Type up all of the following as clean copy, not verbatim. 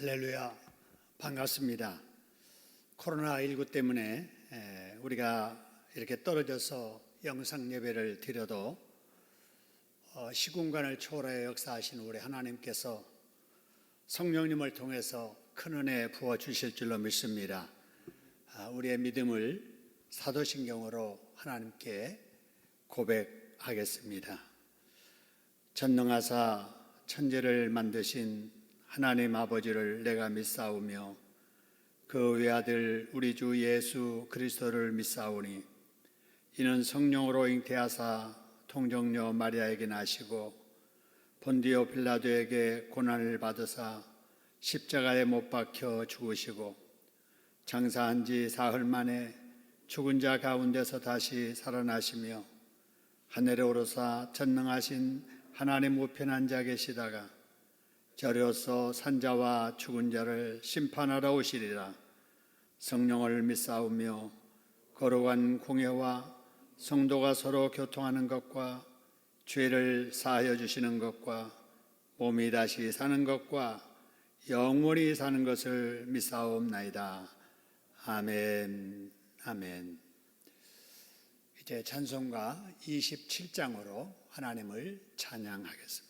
할렐루야, 반갑습니다. 코로나19 때문에 우리가 이렇게 떨어져서 영상 예배를 드려도 시공간을 초월해 역사하신 우리 하나님께서 성령님을 통해서 큰 은혜 부어주실 줄로 믿습니다. 우리의 믿음을 사도신경으로 하나님께 고백하겠습니다. 전능하사 천지를 만드신 하나님 아버지를 내가 믿사오며 그 외아들 우리 주 예수 그리스도를 믿사오니 이는 성령으로 잉태하사 통정녀 마리아에게 나시고 본디오 빌라도에게 고난을 받으사 십자가에 못 박혀 죽으시고 장사한 지 사흘 만에 죽은 자 가운데서 다시 살아나시며 하늘에 오르사 전능하신 하나님 우편한 자 계시다가 저리로서 산자와 죽은 자를 심판하러 오시리라. 성령을 믿사오며 거룩한 공예와 성도가 서로 교통하는 것과 죄를 사하여 주시는 것과 몸이 다시 사는 것과 영원히 사는 것을 믿사옵나이다. 아멘. 아멘. 이제 찬송가 27장으로 하나님을 찬양하겠습니다.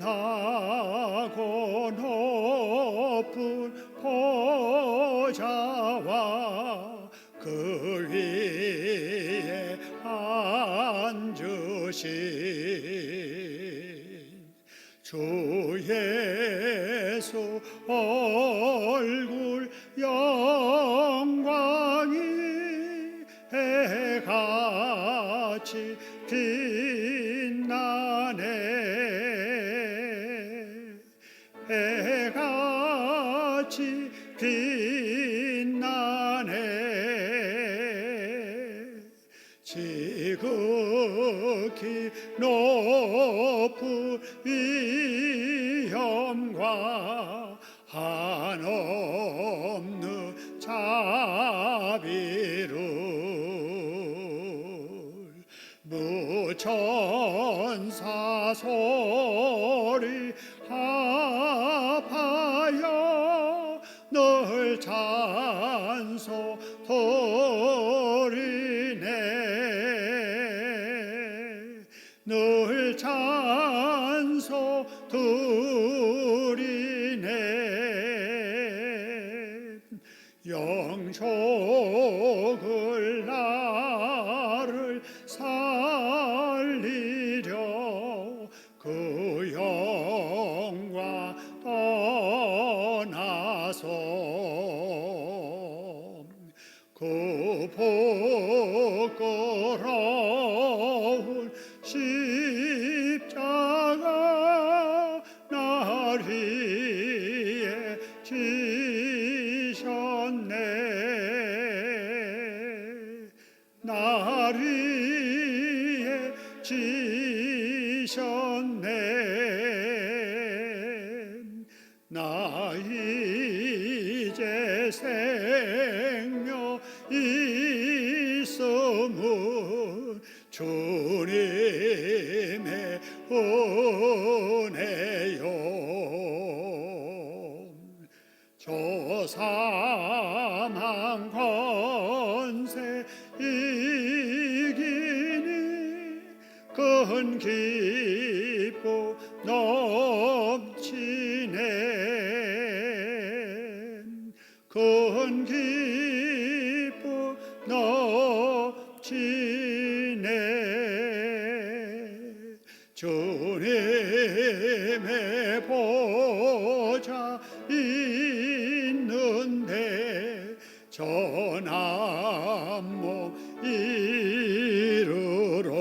빛나고 높은 보좌와 그 위에 앉으신 주 예수 얼굴 영광이 해같이 빛나네. 해같이 빛나네. 지극히 높은 위엄과 한없는 자비를 무천사 소리 합하여 늘 찬송 드리네. 늘 찬송 드리네. 영족을 나를 살리려 그 영광 떠나서 그 부끄러운 십자가 날 위에 지셨네. 날 위에 지셨네. 나 이제 생명 있음은 주님의 은혜요. 저 사망 권세 이기니 큰 기쁨 넘치네. 큰 기쁨 넘치네. 주님의 보좌 있는데 전한 몸 이르러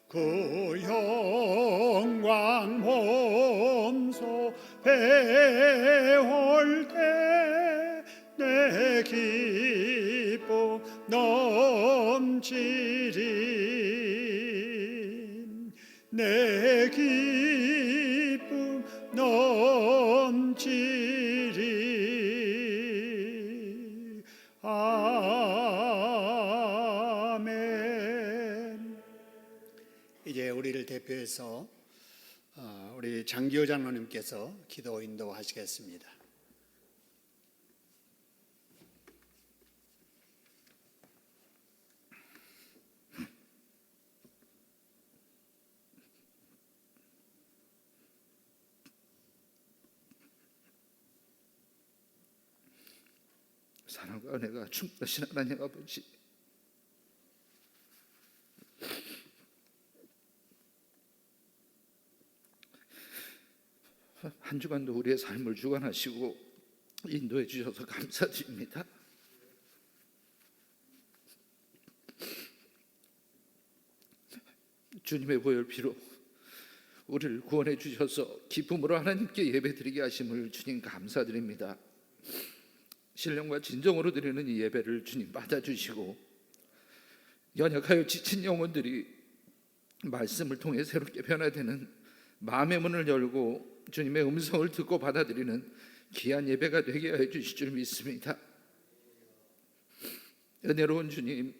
그 영광 몸소 배울 때 내 기쁨 넘치리. 내 기쁨 아멘. 이제 우리를 대표해서 우리 장기호 장로님께서 기도 인도하시겠습니다. 사랑과 은혜가 충만하신 하나님 아버지, 한 주간도 우리의 삶을 주관하시고 인도해 주셔서 감사드립니다. 주님의 보혈 피로 우리를 구원해 주셔서 기쁨으로 하나님께 예배드리게 하심을 주님 감사드립니다. 신령과 진정으로 드리는 이 예배를 주님 받아주시고 연약하여 지친 영혼들이 말씀을 통해 새롭게 변화되는 마음의 문을 열고 주님의 음성을 듣고 받아들이는 귀한 예배가 되게 해 주실 줄 믿습니다. 은혜로운 주님,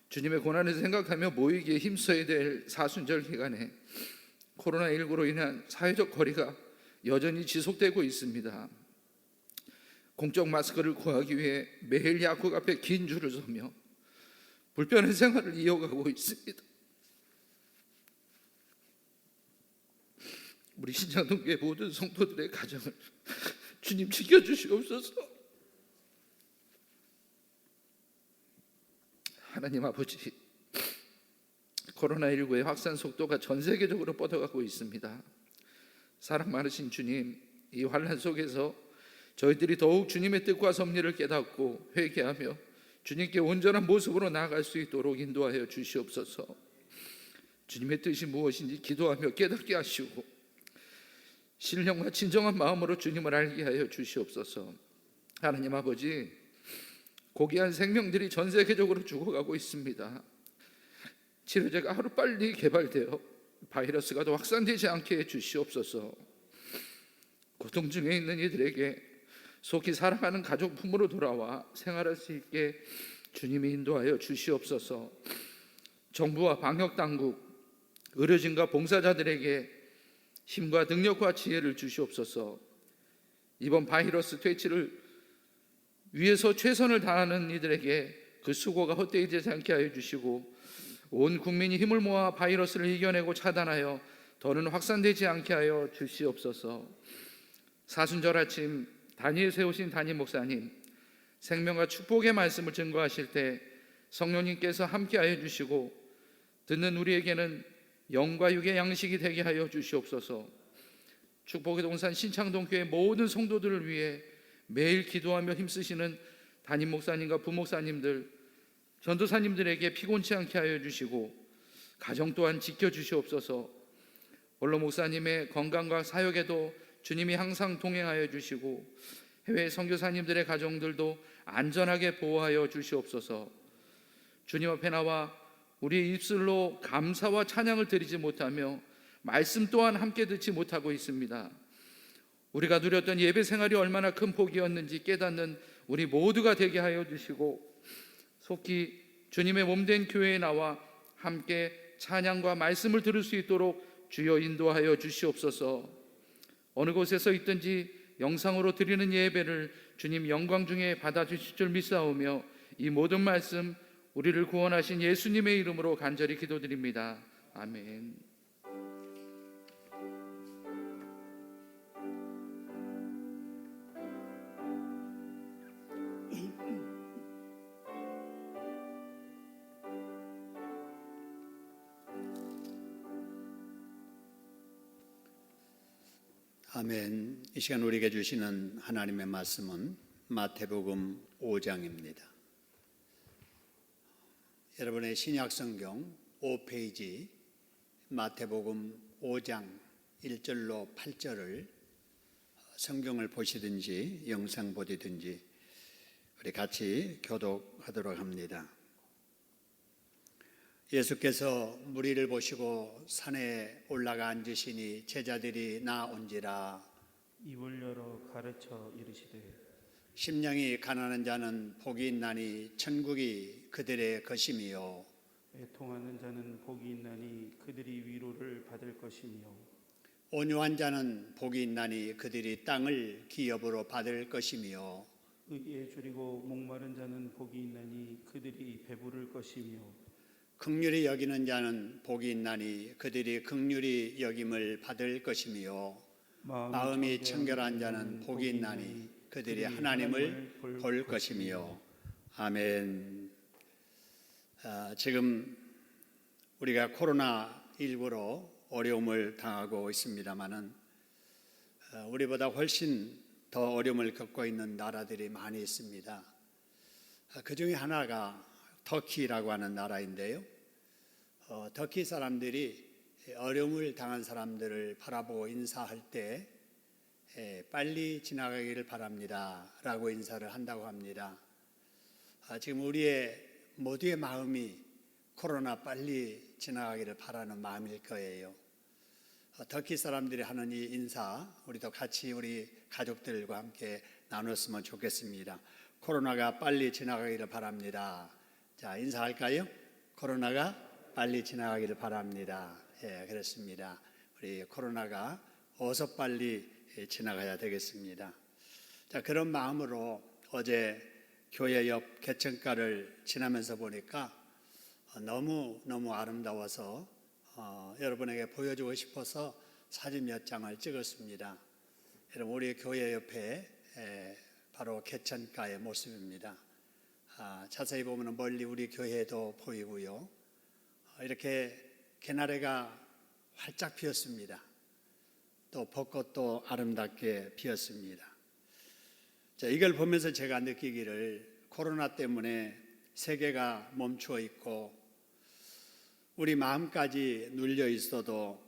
주님의 고난을 생각하며 모이기에 힘써야 될 사순절 기간에 코로나19로 인한 사회적 거리가 여전히 지속되고 있습니다. 공적 마스크를 구하기 위해 매일 약국 앞에 긴 줄을 서며 불편한 생활을 이어가고 있습니다. 우리 신장동교회 모든 성도들의 가정을 주님 지켜주시옵소서. 하나님 아버지, 코로나19의 확산 속도가 전 세계적으로 뻗어가고 있습니다. 사랑 많으신 주님, 이 환난 속에서 저희들이 더욱 주님의 뜻과 섭리를 깨닫고 회개하며 주님께 온전한 모습으로 나아갈 수 있도록 인도하여 주시옵소서. 주님의 뜻이 무엇인지 기도하며 깨닫게 하시고 신령과 진정한 마음으로 주님을 알게 하여 주시옵소서. 하나님 아버지, 고귀한 생명들이 전 세계적으로 죽어가고 있습니다. 치료제가 하루빨리 개발되어 바이러스가 더 확산되지 않게 해 주시옵소서. 고통 중에 있는 이들에게 속히 사랑하는 가족 품으로 돌아와 생활할 수 있게 주님이 인도하여 주시옵소서. 정부와 방역당국, 의료진과 봉사자들에게 힘과 능력과 지혜를 주시옵소서. 이번 바이러스 퇴치를 위해서 최선을 다하는 이들에게 그 수고가 헛되이 되지 않게 하여 주시고 온 국민이 힘을 모아 바이러스를 이겨내고 차단하여 더는 확산되지 않게 하여 주시옵소서. 사순절 아침 단위에 세우신 담임 목사님, 생명과 축복의 말씀을 증거하실 때 성령님께서 함께하여 주시고 듣는 우리에게는 영과 육의 양식이 되게 하여 주시옵소서. 축복의 동산 신창동교회 모든 성도들을 위해 매일 기도하며 힘쓰시는 담임 목사님과 부목사님들, 전도사님들에게 피곤치 않게 하여 주시고 가정 또한 지켜주시옵소서. 원로 목사님의 건강과 사역에도 주님이 항상 동행하여 주시고 해외 선교사님들의 가정들도 안전하게 보호하여 주시옵소서. 주님 앞에 나와 우리의 입술로 감사와 찬양을 드리지 못하며 말씀 또한 함께 듣지 못하고 있습니다. 우리가 누렸던 예배 생활이 얼마나 큰 복이었는지 깨닫는 우리 모두가 되게 하여 주시고 속히 주님의 몸된 교회에 나와 함께 찬양과 말씀을 들을 수 있도록 주여 인도하여 주시옵소서. 어느 곳에서 있든지 영상으로 드리는 예배를 주님 영광 중에 받아주실 줄 믿사오며 이 모든 말씀 우리를 구원하신 예수님의 이름으로 간절히 기도드립니다. 아멘. 아멘. 이 시간 우리에게 주시는 하나님의 말씀은 마태복음 5장입니다. 여러분의 신약성경 5페이지 마태복음 5장 1절로 8절을 성경을 보시든지 영상 보시든지 우리 같이 교독하도록 합니다. 예수께서 무리를 보시고 산에 올라가 앉으시니 제자들이 나온지라 입을 열어 가르쳐 이르시되 심령이 가난한 자는 복이 있나니 천국이 그들의 것임이요. 애통하는 자는 복이 있나니 그들이 위로를 받을 것이며 온유한 자는 복이 있나니 그들이 땅을 기업으로 받을 것이며 의에 줄이고 목마른 자는 복이 있나니 그들이 배부를 것이며 긍휼히 여기는 자는 복이 있나니 그들이 긍휼히 여김을 받을 것이며 마음이 청결한 자는 복이 있나니 그들이 하나님을 볼 것이며 아멘. 지금 우리가 코로나19로 어려움을 당하고 있습니다마는 우리보다 훨씬 더 어려움을 겪고 있는 나라들이 많이 있습니다. 그 중에 하나가 터키라고 하는 나라인데요. 터키 사람들이 어려움을 당한 사람들을 바라보고 인사할 때 빨리 지나가기를 바랍니다 라고 인사를 한다고 합니다. 지금 우리의 모두의 마음이 코로나 빨리 지나가기를 바라는 마음일 거예요. 터키 사람들이 하는 이 인사 우리도 같이 우리 가족들과 함께 나눴으면 좋겠습니다. 코로나가 빨리 지나가기를 바랍니다. 자, 인사할까요? 코로나가 빨리 지나가기를 바랍니다. 예, 그렇습니다. 우리 코로나가 어서 빨리 지나가야 되겠습니다. 자, 그런 마음으로 어제 교회 옆 개천가를 지나면서 보니까 너무 아름다워서 여러분에게 보여주고 싶어서 사진 몇 장을 찍었습니다. 여러분, 우리 교회 옆에 바로 개천가의 모습입니다. 자세히 보면 멀리 우리 교회도 보이고요. 이렇게 개나리가 활짝 피었습니다. 또 벚꽃도 아름답게 피었습니다. 자, 이걸 보면서 제가 느끼기를 코로나 때문에 세계가 멈추어 있고 우리 마음까지 눌려 있어도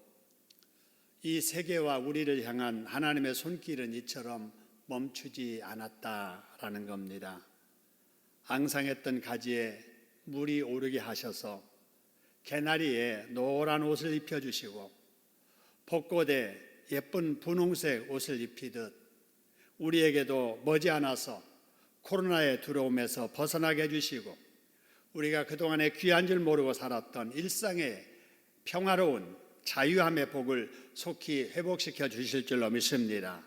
이 세계와 우리를 향한 하나님의 손길은 이처럼 멈추지 않았다라는 겁니다. 앙상했던 가지에 물이 오르게 하셔서 개나리에 노란 옷을 입혀주시고 벚꽃에 예쁜 분홍색 옷을 입히듯 우리에게도 머지않아서 코로나의 두려움에서 벗어나게 해주시고 우리가 그동안에 귀한 줄 모르고 살았던 일상의 평화로운 자유함의 복을 속히 회복시켜 주실 줄로 믿습니다.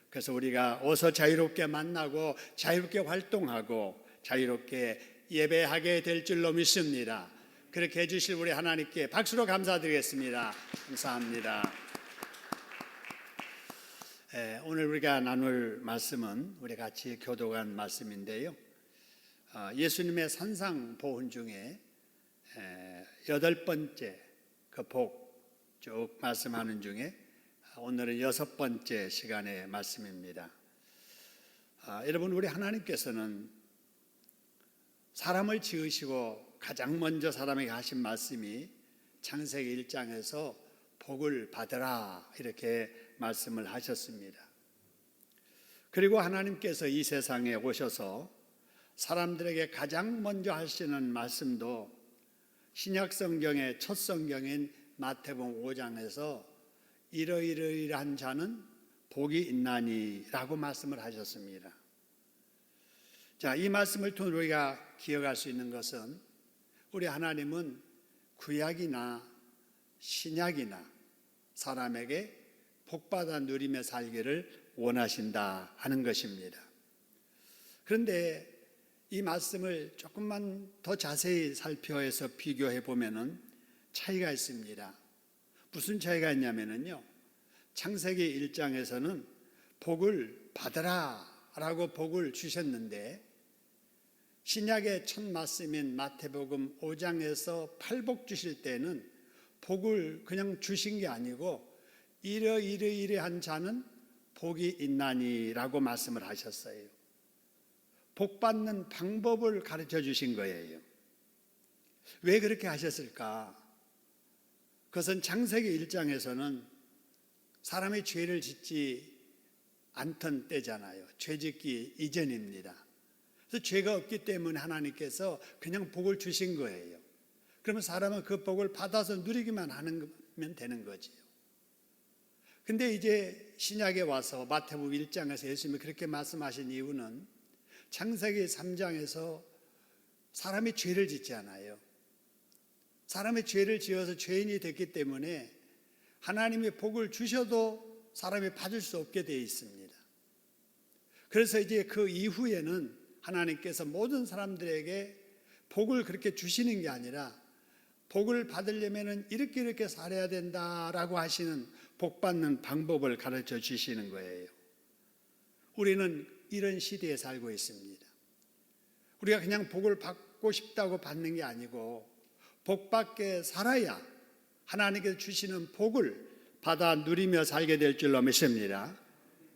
그래서 우리가 어서 자유롭게 만나고 자유롭게 활동하고 자유롭게 예배하게 될 줄로 믿습니다. 그렇게 해주실 우리 하나님께 박수로 감사드리겠습니다. 감사합니다. 오늘 우리가 나눌 말씀은 우리 같이 교독한 말씀인데요. 예수님의 산상보훈 중에 8번째 그 복 쭉 말씀하는 중에 오늘은 6번째 시간의 말씀입니다. 여러분, 우리 하나님께서는 사람을 지으시고 가장 먼저 사람에게 하신 말씀이 창세기 1장에서 복을 받으라 이렇게 말씀을 하셨습니다. 그리고 하나님께서 이 세상에 오셔서 사람들에게 가장 먼저 하시는 말씀도 신약 성경의 첫 성경인 마태복음 5장에서 이러이러이러한 자는 복이 있나니 라고 말씀을 하셨습니다. 자, 이 말씀을 통해 우리가 기억할 수 있는 것은 우리 하나님은 구약이나 신약이나 사람에게 복받아 누리며 살기를 원하신다 하는 것입니다. 그런데 이 말씀을 조금만 더 자세히 살펴서 비교해 보면은 차이가 있습니다. 무슨 차이가 있냐면요. 창세기 1장에서는 복을 받으라 라고 복을 주셨는데 신약의 첫 말씀인 마태복음 5장에서 팔복 주실 때는 복을 그냥 주신 게 아니고 이러이러이러한 자는 복이 있나니 라고 말씀을 하셨어요. 복 받는 방법을 가르쳐 주신 거예요. 왜 그렇게 하셨을까? 그것은 창세기 1장에서는 사람이 죄를 짓지 않던 때잖아요. 죄 짓기 이전입니다. 그래서 죄가 없기 때문에 하나님께서 그냥 복을 주신 거예요. 그러면 사람은 그 복을 받아서 누리기만 하면 되는 거지요. 근데 이제 신약에 와서 마태복음 1장에서 예수님이 그렇게 말씀하신 이유는 창세기 3장에서 사람이 죄를 짓지 않아요. 사람이 죄를 지어서 죄인이 됐기 때문에 하나님이 복을 주셔도 사람이 받을 수 없게 되어 있습니다. 그래서 이제 그 이후에는 하나님께서 모든 사람들에게 복을 그렇게 주시는 게 아니라 복을 받으려면 이렇게 살아야 된다라고 하시는 복 받는 방법을 가르쳐 주시는 거예요. 우리는 이런 시대에 살고 있습니다. 우리가 그냥 복을 받고 싶다고 받는 게 아니고 복 받게 살아야 하나님께서 주시는 복을 받아 누리며 살게 될 줄로 믿습니다.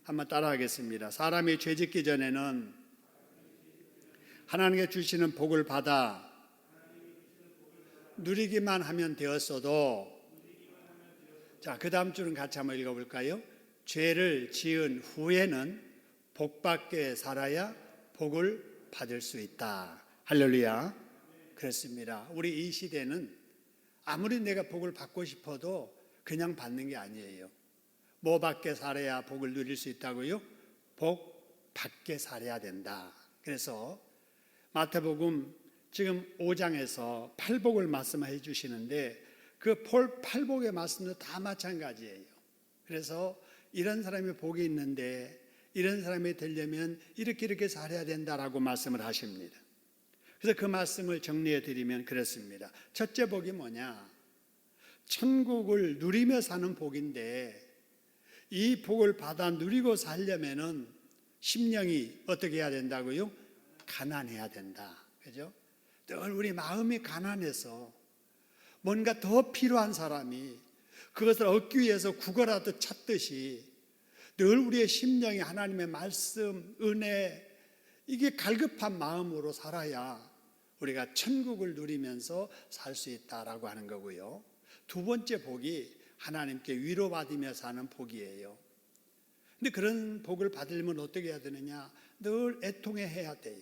한번 따라하겠습니다. 사람이 죄 짓기 전에는 하나님께 주시는 복을 받아 누리기만 하면 되었어도, 자, 그 다음 줄은 같이 한번 읽어볼까요? 죄를 지은 후에는 복받게 살아야 복을 받을 수 있다. 할렐루야. 그렇습니다. 우리 이 시대는 아무리 내가 복을 받고 싶어도 그냥 받는 게 아니에요. 뭐 받게 살아야 복을 누릴 수 있다고요? 복 받게 살아야 된다. 그래서 마태복음 지금 5장에서 팔복을 말씀해 주시는데 그 팔복의 말씀도 다 마찬가지예요. 그래서 이런 사람이 복이 있는데 이런 사람이 되려면 이렇게 살아야 된다라고 말씀을 하십니다. 그래서 그 말씀을 정리해 드리면 그렇습니다. 첫째 복이 뭐냐? 천국을 누리며 사는 복인데 이 복을 받아 누리고 살려면은 심령이 어떻게 해야 된다고요? 가난해야 된다. 그죠? 늘 우리 마음이 가난해서 뭔가 더 필요한 사람이 그것을 얻기 위해서 구걸하듯 찾듯이 늘 우리의 심령이 하나님의 말씀, 은혜, 이게 갈급한 마음으로 살아야 우리가 천국을 누리면서 살 수 있다라고 하는 거고요. 두 번째 복이 하나님께 위로받으며 사는 복이에요. 근데 그런 복을 받으려면 어떻게 해야 되느냐? 늘 애통해야 돼요.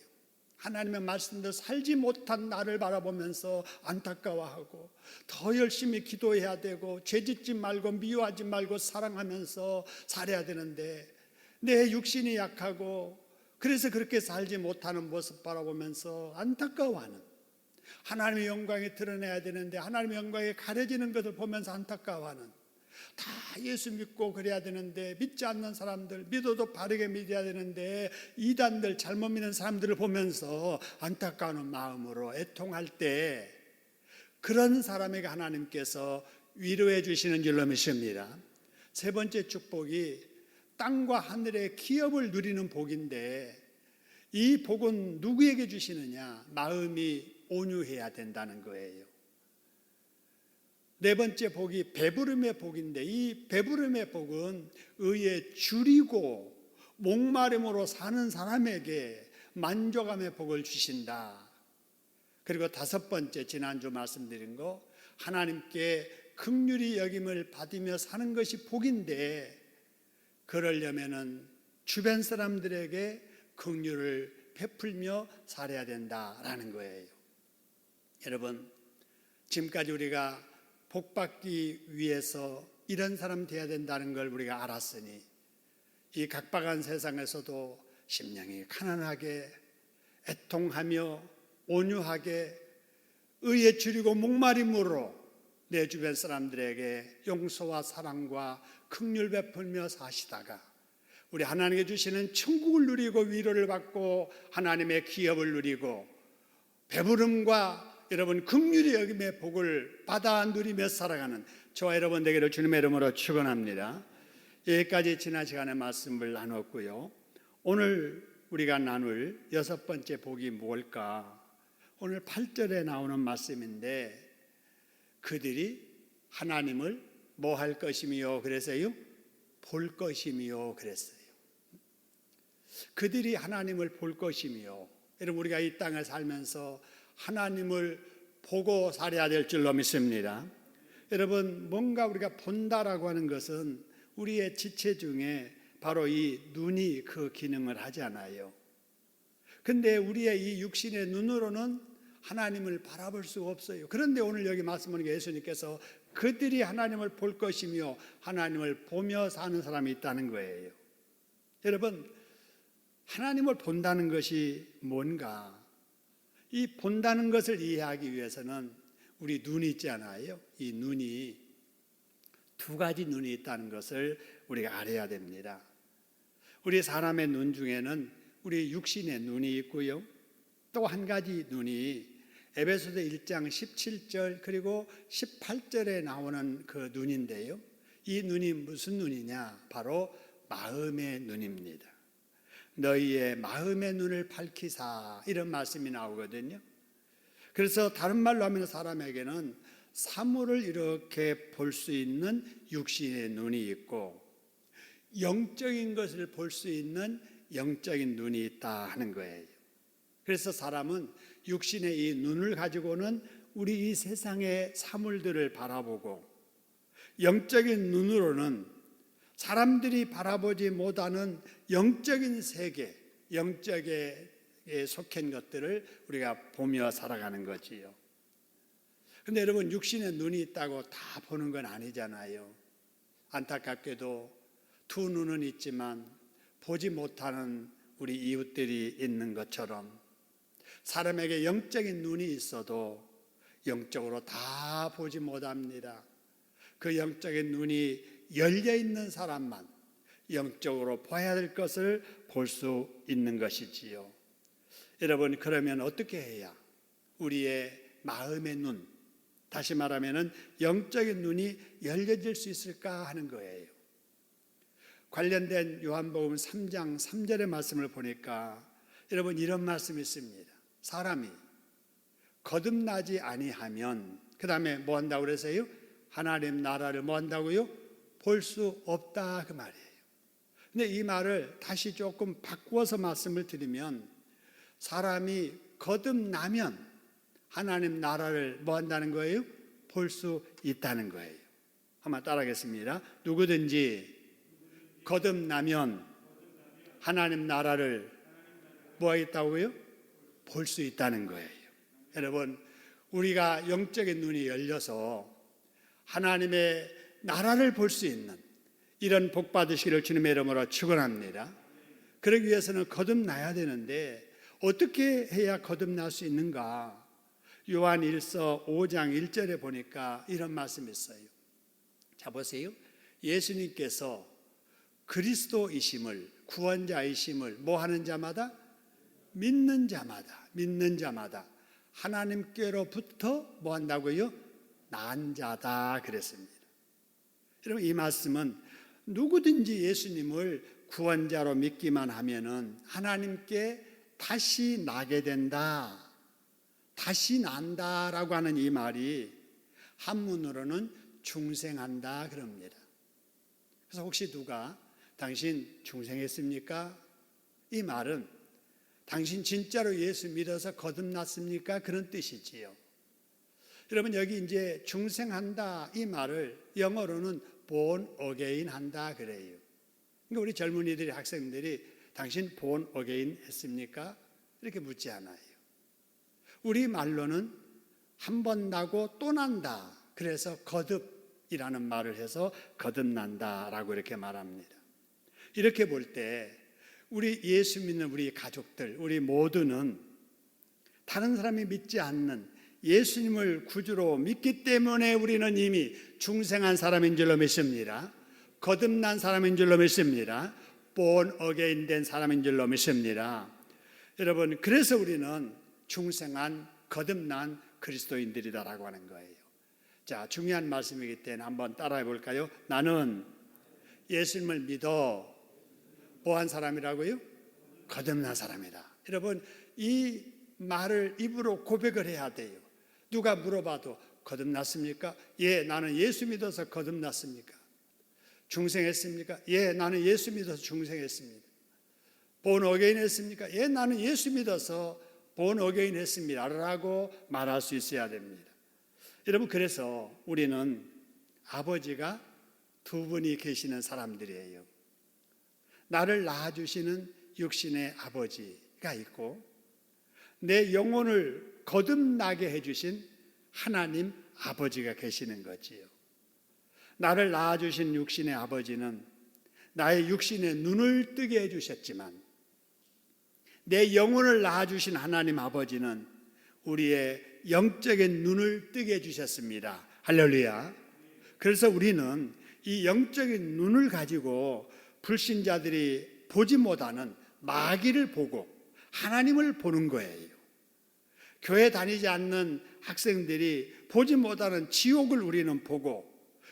하나님의 말씀대로 살지 못한 나를 바라보면서 안타까워하고 더 열심히 기도해야 되고 죄짓지 말고 미워하지 말고 사랑하면서 살아야 되는데 내 육신이 약하고 그래서 그렇게 살지 못하는 모습 바라보면서 안타까워하는, 하나님의 영광이 드러나야 되는데 하나님의 영광이 가려지는 것을 보면서 안타까워하는, 다 예수 믿고 그래야 되는데 믿지 않는 사람들, 믿어도 바르게 믿어야 되는데 이단들, 잘못 믿는 사람들을 보면서 안타까운 마음으로 애통할 때 그런 사람에게 하나님께서 위로해 주시는 줄로 믿습니다. 세 번째 축복이 땅과 하늘의 기업을 누리는 복인데 이 복은 누구에게 주시느냐? 마음이 온유해야 된다는 거예요. 네 번째 복이 배부름의 복인데 이 배부름의 복은 의에 줄이고 목마름으로 사는 사람에게 만족함의 복을 주신다. 그리고 다섯 번째, 지난주 말씀드린 거, 하나님께 긍휼히 여김을 받으며 사는 것이 복인데 그러려면은 주변 사람들에게 긍휼을 베풀며 살아야 된다라는 거예요. 여러분, 지금까지 우리가 복 받기 위해서 이런 사람 되어야 된다는 걸 우리가 알았으니 이 각박한 세상에서도 심령이 가난하게 애통하며 온유하게 의에 줄이고 목마름으로 내 주변 사람들에게 용서와 사랑과 긍휼 베풀며 사시다가 우리 하나님께 주시는 천국을 누리고 위로를 받고 하나님의 기업을 누리고 배부름과 여러분 긍휼히 여김의 복을 받아 누리며 살아가는 저와 여러분 되기를 주님의 이름으로 축원합니다. 여기까지 지난 시간에 말씀을 나눴고요. 오늘 우리가 나눌 여섯 번째 복이 뭘까? 오늘 8절에 나오는 말씀인데 그들이 하나님을 뭐 할 것이며 그랬어요? 볼 것이며 그랬어요. 그들이 하나님을 볼 것이며, 여러분 우리가 이 땅을 살면서 하나님을 보고 살아야 될 줄로 믿습니다. 여러분 뭔가 우리가 본다라고 하는 것은 우리의 지체 중에 바로 이 눈이 그 기능을 하잖아요. 근데 우리의 이 육신의 눈으로는 하나님을 바라볼 수가 없어요. 그런데 오늘 여기 말씀하는 게 예수님께서 그들이 하나님을 볼 것이며 하나님을 보며 사는 사람이 있다는 거예요. 여러분 하나님을 본다는 것이 뭔가? 이 본다는 것을 이해하기 위해서는 우리 눈이 있잖아요. 이 눈이 두 가지 눈이 있다는 것을 우리가 알아야 됩니다. 우리 사람의 눈 중에는 우리 육신의 눈이 있고요. 또 한 가지 눈이 에베소서 1장 17절 그리고 18절에 나오는 그 눈인데요. 이 눈이 무슨 눈이냐? 바로 마음의 눈입니다. 너희의 마음의 눈을 밝히사, 이런 말씀이 나오거든요. 그래서 다른 말로 하면 사람에게는 사물을 이렇게 볼 수 있는 육신의 눈이 있고 영적인 것을 볼 수 있는 영적인 눈이 있다 하는 거예요. 그래서 사람은 육신의 이 눈을 가지고는 우리 이 세상의 사물들을 바라보고 영적인 눈으로는 사람들이 바라보지 못하는 영적인 세계, 영적에 속한 것들을 우리가 보며 살아가는 거지요. 그런데 여러분, 육신의 눈이 있다고 다 보는 건 아니잖아요. 안타깝게도 두 눈은 있지만 보지 못하는 우리 이웃들이 있는 것처럼 사람에게 영적인 눈이 있어도 영적으로 다 보지 못합니다. 그 영적인 눈이 열려 있는 사람만 영적으로 봐야 될 것을 볼 수 있는 것이지요. 여러분, 그러면 어떻게 해야 우리의 마음의 눈, 다시 말하면 영적인 눈이 열려질 수 있을까 하는 거예요. 관련된 요한복음 3장 3절의 말씀을 보니까 여러분, 이런 말씀이 있습니다. 사람이 거듭나지 아니하면, 그 다음에 뭐 한다고 그러세요? 하나님 나라를 뭐 한다고요? 볼 수 없다, 그 말이에요. 근데 이 말을 다시 조금 바꾸어서 말씀을 드리면, 사람이 거듭나면 하나님 나라를 뭐 한다는 거예요? 볼 수 있다는 거예요. 한번 따라하겠습니다. 누구든지 거듭나면 하나님 나라를 뭐 하겠다고요? 볼 수 있다는 거예요. 여러분, 우리가 영적인 눈이 열려서 하나님의 나라를 볼 수 있는 이런 복 받으시기를 주님의 이름으로 축원합니다. 그러기 위해서는 거듭나야 되는데 어떻게 해야 거듭날 수 있는가? 요한 1서 5장 1절에 보니까 이런 말씀이 있어요. 자, 보세요. 예수님께서 그리스도이심을, 구원자이심을 뭐 하는 자마다? 믿는 자마다 하나님께로부터 뭐 한다고요? 난 자다 그랬습니다. 여러분, 이 말씀은 누구든지 예수님을 구원자로 믿기만 하면은 하나님께 다시 나게 된다, 다시 난다라고 하는 이 말이 한문으로는 중생한다 그럽니다. 그래서 혹시 누가 당신 중생했습니까? 이 말은 당신 진짜로 예수 믿어서 거듭났습니까? 그런 뜻이지요. 여러분, 여기 이제 중생한다 이 말을 영어로는 born again 한다 그래요. 그러니까 우리 젊은이들이, 학생들이 당신 born again 했습니까? 이렇게 묻지 않아요. 우리 말로는 한 번 나고 또 난다. 그래서 거듭이라는 말을 해서 거듭난다라고 이렇게 말합니다. 이렇게 볼 때 우리 예수 믿는 우리 가족들, 우리 모두는 다른 사람이 믿지 않는 예수님을 구주로 믿기 때문에 우리는 이미 중생한 사람인 줄로 믿습니다. 거듭난 사람인 줄로 믿습니다. born again 된 사람인 줄로 믿습니다. 여러분, 그래서 우리는 중생한 거듭난 그리스도인들이다라고 하는 거예요. 자, 중요한 말씀이기 때문에 한번 따라해 볼까요? 나는 예수님을 믿어 뭐한 사람이라고요? 거듭난 사람이다. 여러분, 이 말을 입으로 고백을 해야 돼요. 누가 물어봐도 거듭났습니까? 예, 나는 예수 믿어서 거듭났습니까? 중생했습니까? 예, 나는 예수 믿어서 중생했습니다. born again 했습니까? 예, 나는 예수 믿어서 born again 했습니다 라고 말할 수 있어야 됩니다. 여러분, 그래서 우리는 아버지가 두 분이 계시는 사람들이에요. 나를 낳아주시는 육신의 아버지가 있고 내 영혼을 거듭나게 해주신 하나님 아버지가 계시는 거지요. 나를 낳아주신 육신의 아버지는 나의 육신의 눈을 뜨게 해주셨지만 내 영혼을 낳아주신 하나님 아버지는 우리의 영적인 눈을 뜨게 해주셨습니다. 할렐루야. 그래서 우리는 이 영적인 눈을 가지고 불신자들이 보지 못하는 마귀를 보고 하나님을 보는 거예요. 교회 다니지 않는 학생들이 보지 못하는 지옥을 우리는 보고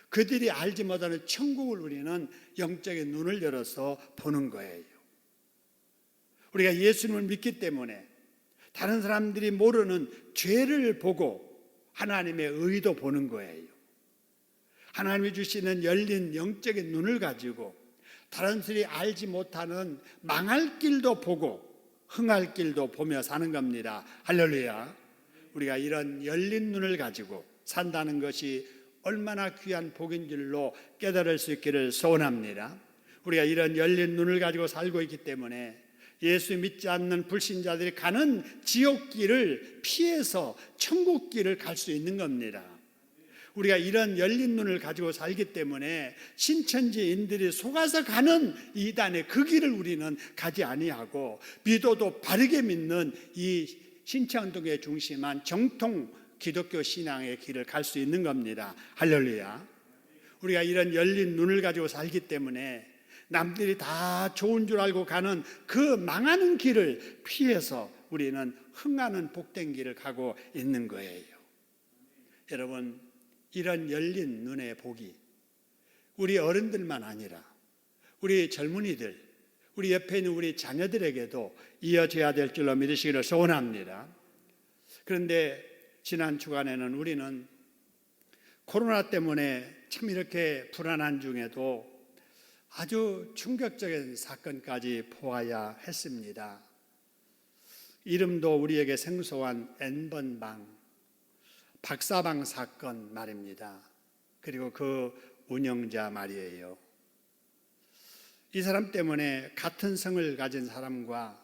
그들이 알지 못하는 천국을 우리는 영적인 눈을 열어서 보는 거예요. 우리가 예수님을 믿기 때문에 다른 사람들이 모르는 죄를 보고 하나님의 의도 보는 거예요. 하나님이 주시는 열린 영적인 눈을 가지고 다른 사람이 알지 못하는 망할 길도 보고 흥할 길도 보며 사는 겁니다. 할렐루야. 우리가 이런 열린 눈을 가지고 산다는 것이 얼마나 귀한 복인 줄로 깨달을 수 있기를 소원합니다. 우리가 이런 열린 눈을 가지고 살고 있기 때문에 예수 믿지 않는 불신자들이 가는 지옥길을 피해서 천국길을 갈 수 있는 겁니다. 우리가 이런 열린 눈을 가지고 살기 때문에 신천지인들이 속아서 가는 이단의 그 길을 우리는 가지 아니하고 믿어도 바르게 믿는 이 신천동에 중심한 정통 기독교 신앙의 길을 갈 수 있는 겁니다. 할렐루야. 우리가 이런 열린 눈을 가지고 살기 때문에 남들이 다 좋은 줄 알고 가는 그 망하는 길을 피해서 우리는 흥하는 복된 길을 가고 있는 거예요. 여러분, 이런 열린 눈의 복이 우리 어른들만 아니라 우리 젊은이들, 우리 옆에 있는 우리 자녀들에게도 이어져야 될 줄로 믿으시기를 소원합니다. 그런데 지난 주간에는 우리는 코로나 때문에 참 이렇게 불안한 중에도 아주 충격적인 사건까지 보아야 했습니다. 이름도 우리에게 생소한 N번방, 박사방 사건 말입니다. 그리고 그 운영자 말이에요. 이 사람 때문에 같은 성을 가진 사람과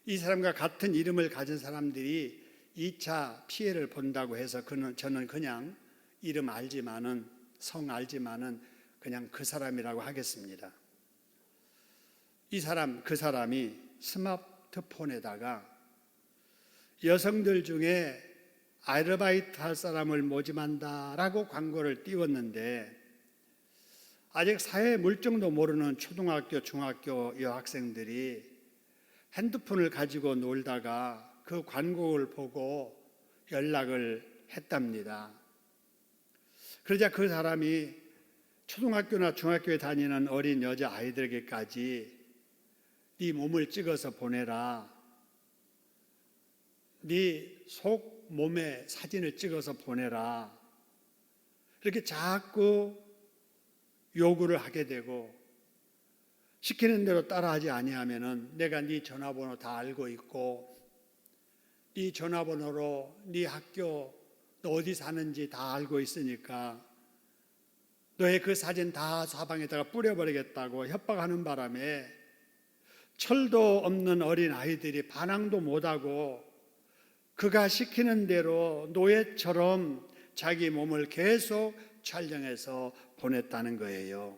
이 사람과 같은 이름을 가진 사람들이 2차 피해를 본다고 해서 저는 그냥 이름 알지만은 성 알지만은 그냥 그 사람이라고 하겠습니다. 그 사람이 스마트폰에다가 여성들 중에 아르바이트 할 사람을 모집한다라고 광고를 띄웠는데 아직 사회 물정도 모르는 초등학교, 중학교 여학생들이 핸드폰을 가지고 놀다가 그 광고를 보고 연락을 했답니다. 그러자 그 사람이 초등학교나 중학교에 다니는 어린 여자아이들에게까지 네 몸을 찍어서 보내라. 네 속 몸의 사진을 찍어서 보내라. 이렇게 자꾸 요구를 하게 되고 시키는 대로 따라하지 아니하면은 내가 네 전화번호 다 알고 있고 네 전화번호로 네 학교 너 어디 사는지 다 알고 있으니까 너의 그 사진 다 사방에다가 뿌려버리겠다고 협박하는 바람에 철도 없는 어린 아이들이 반항도 못하고 그가 시키는 대로 노예처럼 자기 몸을 계속 촬영해서 보냈다는 거예요.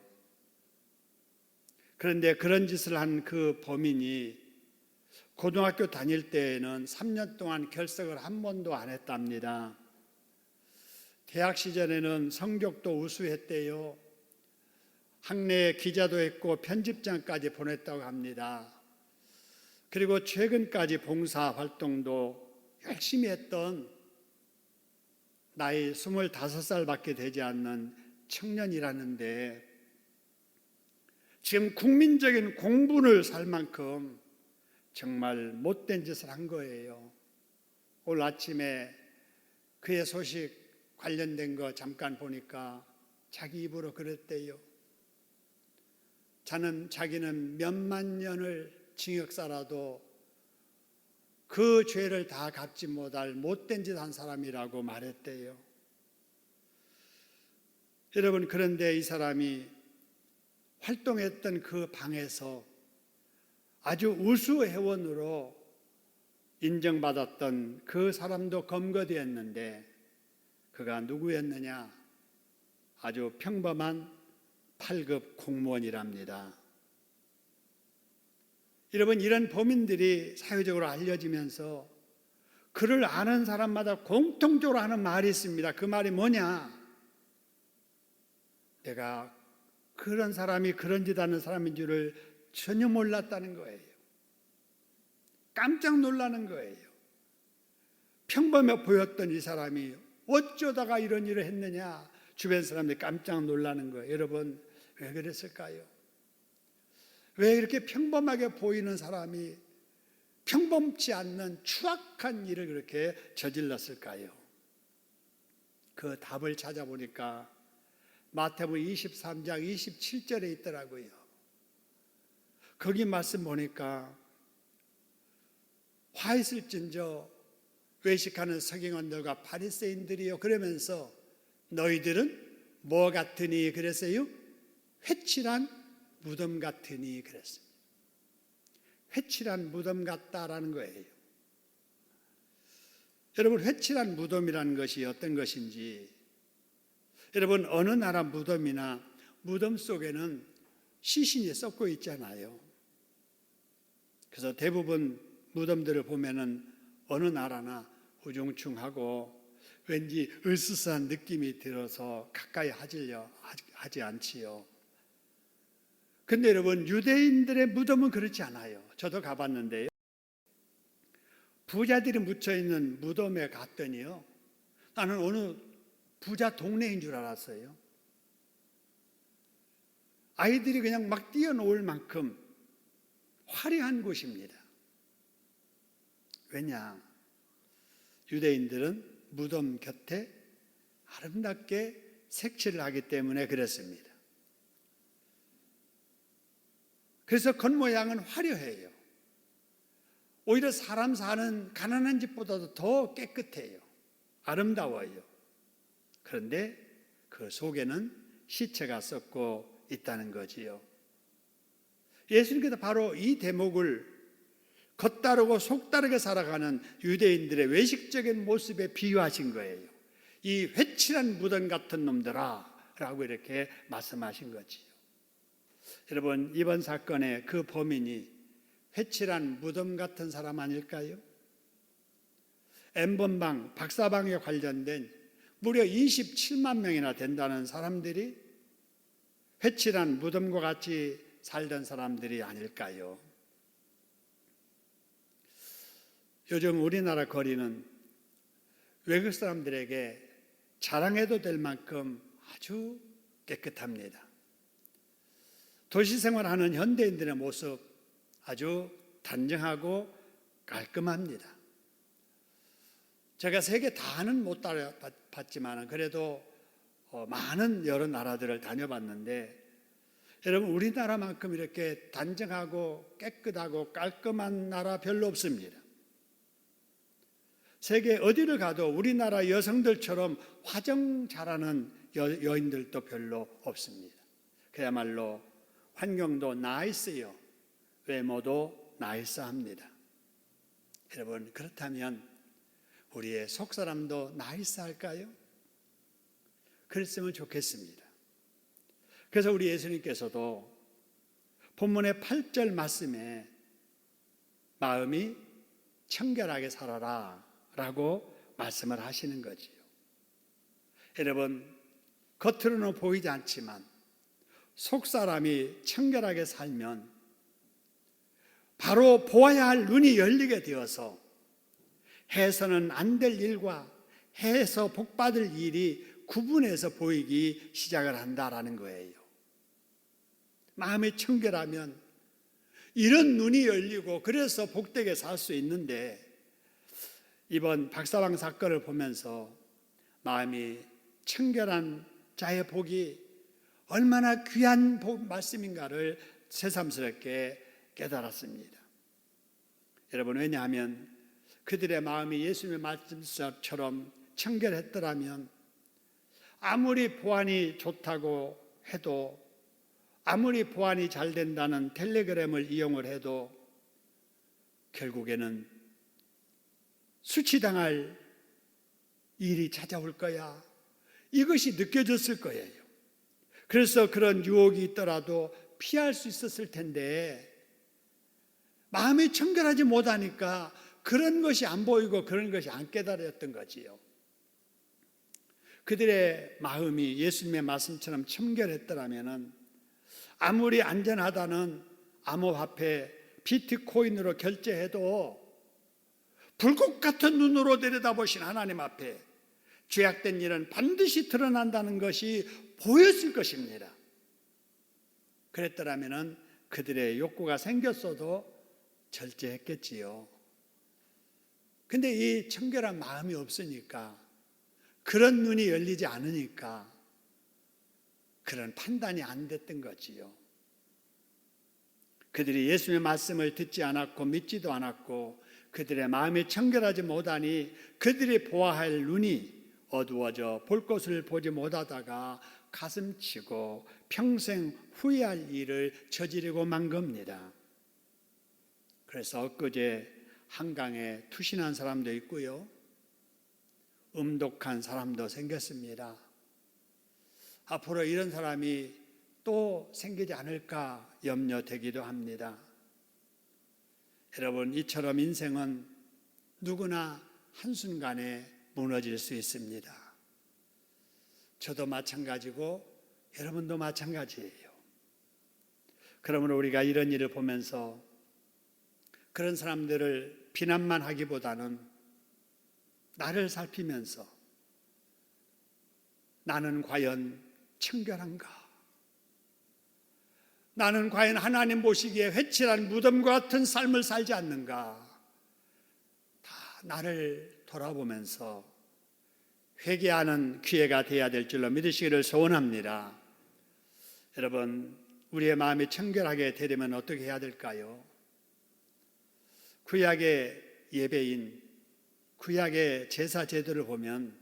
그런데 그런 짓을 한 그 범인이 고등학교 다닐 때에는 3년 동안 결석을 한 번도 안 했답니다. 대학 시절에는 성적도 우수했대요. 학내에 기자도 했고 편집장까지 보냈다고 합니다. 그리고 최근까지 봉사 활동도 열심히 했던 나이 25살밖에 되지 않는 청년이라는데 지금 국민적인 공분을 살 만큼 정말 못된 짓을 한 거예요. 오늘 아침에 그의 소식 관련된 거 잠깐 보니까 자기 입으로 그랬대요. 자기는 몇만 년을 징역 살아도 그 죄를 다 갚지 못할 못된 짓 한 사람이라고 말했대요. 여러분, 그런데 이 사람이 활동했던 그 방에서 아주 우수 회원으로 인정받았던 그 사람도 검거되었는데 그가 누구였느냐? 아주 평범한 8급 공무원이랍니다. 여러분, 이런 범인들이 사회적으로 알려지면서 그를 아는 사람마다 공통적으로 하는 말이 있습니다. 그 말이 뭐냐? 내가 그런 사람이 그런 짓 하는 사람인 줄을 전혀 몰랐다는 거예요. 깜짝 놀라는 거예요. 평범해 보였던 이 사람이 어쩌다가 이런 일을 했느냐? 주변 사람들이 깜짝 놀라는 거예요. 여러분, 왜 그랬을까요? 왜 이렇게 평범하게 보이는 사람이 평범치 않는 추악한 일을 그렇게 저질렀을까요? 그 답을 찾아보니까 마태복음 23장 27절에 있더라고요. 거기 말씀 보니까 화 있을진저 외식하는 서기관들과 바리새인들이요, 그러면서 너희들은 뭐 같으니 그랬어요? 회칠한 무덤 같으니 그랬습니다. 회칠한 무덤 같다라는 거예요. 여러분, 회칠한 무덤이라는 것이 어떤 것인지, 여러분, 어느 나라 무덤이나 무덤 속에는 시신이 썩고 있잖아요. 그래서 대부분 무덤들을 보면은 어느 나라나 우중충하고 왠지 으스스한 느낌이 들어서 가까이 하지 않지요. 근데 여러분, 유대인들의 무덤은 그렇지 않아요. 저도 가봤는데요, 부자들이 묻혀있는 무덤에 갔더니요, 나는 어느 부자 동네인 줄 알았어요. 아이들이 그냥 막 뛰어놀 만큼 화려한 곳입니다. 왜냐? 유대인들은 무덤 곁에 아름답게 색칠을 하기 때문에 그렇습니다. 그래서 겉모양은 화려해요. 오히려 사람 사는 가난한 집보다도 더 깨끗해요. 아름다워요. 그런데 그 속에는 시체가 썩고 있다는 거지요. 예수님께서 바로 이 대목을 겉다르고 속다르게 살아가는 유대인들의 외식적인 모습에 비유하신 거예요. 이 회칠한 무덤 같은 놈들아 라고 이렇게 말씀하신 거지요. 여러분, 이번 사건의 그 범인이 회칠한 무덤 같은 사람 아닐까요? N번방, 박사방에 관련된 무려 27만 명이나 된다는 사람들이 회칠한 무덤과 같이 살던 사람들이 아닐까요? 요즘 우리나라 거리는 외국 사람들에게 자랑해도 될 만큼 아주 깨끗합니다. 도시 생활하는 현대인들의 모습 아주 단정하고 깔끔합니다. 제가 세계 다는 못 다녀봤지만 그래도 많은 여러 나라들을 다녀봤는데, 여러분, 우리나라만큼 이렇게 단정하고 깨끗하고 깔끔한 나라 별로 없습니다. 세계 어디를 가도 우리나라 여성들처럼 화장 잘하는 여인들도 별로 없습니다. 그야말로 환경도 나이스요, 외모도 나이스합니다. 여러분, 그렇다면 우리의 속사람도 나이스할까요? 그랬으면 좋겠습니다. 그래서 우리 예수님께서도 본문의 8절 말씀에 마음이 청결하게 살아라 라고 말씀을 하시는 거지요. 여러분, 겉으로는 보이지 않지만 속사람이 청결하게 살면 바로 보아야 할 눈이 열리게 되어서 해서는 안 될 일과 해서 복받을 일이 구분해서 보이기 시작을 한다라는 거예요. 마음이 청결하면 이런 눈이 열리고 그래서 복되게 살 수 있는데, 이번 박사방 사건을 보면서 마음이 청결한 자의 복이 얼마나 귀한 말씀인가를 새삼스럽게 깨달았습니다. 여러분, 왜냐하면 그들의 마음이 예수님의 말씀처럼 청결했더라면 아무리 보안이 좋다고 해도, 아무리 보안이 잘 된다는 텔레그램을 이용을 해도 결국에는 수치당할 일이 찾아올 거야, 이것이 느껴졌을 거예요. 그래서 그런 유혹이 있더라도 피할 수 있었을 텐데, 마음이 청결하지 못하니까 그런 것이 안 보이고 그런 것이 안 깨달았던 거지요. 그들의 마음이 예수님의 말씀처럼 청결했더라면 아무리 안전하다는 암호화폐 비트코인으로 결제해도 불꽃 같은 눈으로 내려다보신 하나님 앞에 죄악된 일은 반드시 드러난다는 것이 보였을 것입니다. 그랬더라면 그들의 욕구가 생겼어도 절제했겠지요. 근데 이 청결한 마음이 없으니까, 그런 눈이 열리지 않으니까 그런 판단이 안 됐던 거지요. 그들이 예수님의 말씀을 듣지 않았고 믿지도 않았고 그들의 마음이 청결하지 못하니 그들이 보아할 눈이 어두워져 볼 것을 보지 못하다가 가슴치고 평생 후회할 일을 저지르고 만 겁니다. 그래서 엊그제 한강에 투신한 사람도 있고요, 음독한 사람도 생겼습니다. 앞으로 이런 사람이 또 생기지 않을까 염려되기도 합니다. 여러분, 이처럼 인생은 누구나 한순간에 무너질 수 있습니다. 저도 마찬가지고 여러분도 마찬가지예요. 그러므로 우리가 이런 일을 보면서 그런 사람들을 비난만 하기보다는 나를 살피면서 나는 과연 청결한가? 나는 과연 하나님 보시기에 회칠한 무덤과 같은 삶을 살지 않는가? 다 나를 돌아보면서 회개하는 기회가 되어야 될 줄로 믿으시기를 소원합니다. 여러분, 우리의 마음이 청결하게 되려면 어떻게 해야 될까요? 구약의 예배인, 구약의 제사 제도를 보면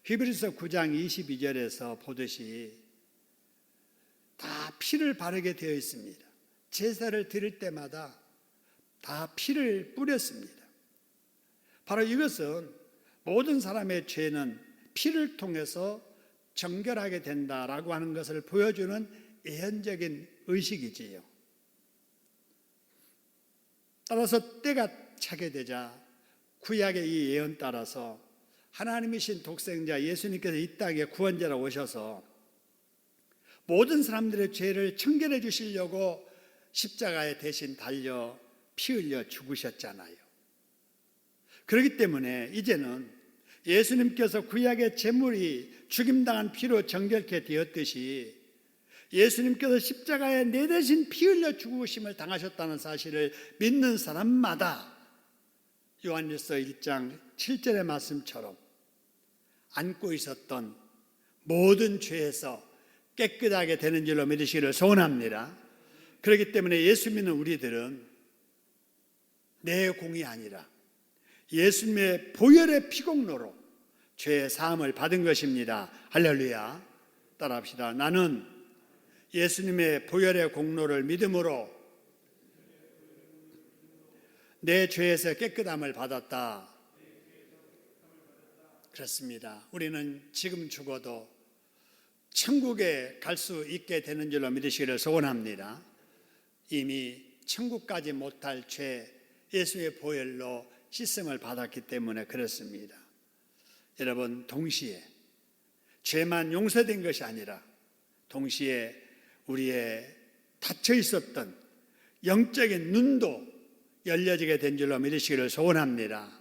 히브리서 9장 22절에서 보듯이 다 피를 바르게 되어 있습니다. 제사를 드릴 때마다 다 피를 뿌렸습니다. 바로 이것은 모든 사람의 죄는 피를 통해서 정결하게 된다라고 하는 것을 보여주는 예언적인 의식이지요. 따라서 때가 차게 되자 구약의 이 예언 따라서 하나님이신 독생자 예수님께서 이 땅에 구원자로 오셔서 모든 사람들의 죄를 청결해 주시려고 십자가에 대신 달려 피 흘려 죽으셨잖아요. 그렇기 때문에 이제는 예수님께서 구약의 제물이 죽임당한 피로 정결케 되었듯이 예수님께서 십자가에 내 대신 피 흘려 죽으심을 당하셨다는 사실을 믿는 사람마다 요한일서 1장 7절의 말씀처럼 안고 있었던 모든 죄에서 깨끗하게 되는 줄로 믿으시기를 소원합니다. 그렇기 때문에 예수 믿는 우리들은 내 공이 아니라 예수님의 보혈의 피공로로 죄의 사함을 받은 것입니다. 할렐루야. 따라합시다. 나는 예수님의 보혈의 공로를 믿음으로 내 죄에서 깨끗함을 받았다. 그렇습니다. 우리는 지금 죽어도 천국에 갈 수 있게 되는 줄로 믿으시기를 소원합니다. 이미 천국까지 못할 죄 예수의 보혈로 씻음을 받았기 때문에 그렇습니다. 여러분, 동시에 죄만 용서된 것이 아니라 동시에 우리의 닫혀 있었던 영적인 눈도 열려지게 된 줄로 믿으시기를 소원합니다.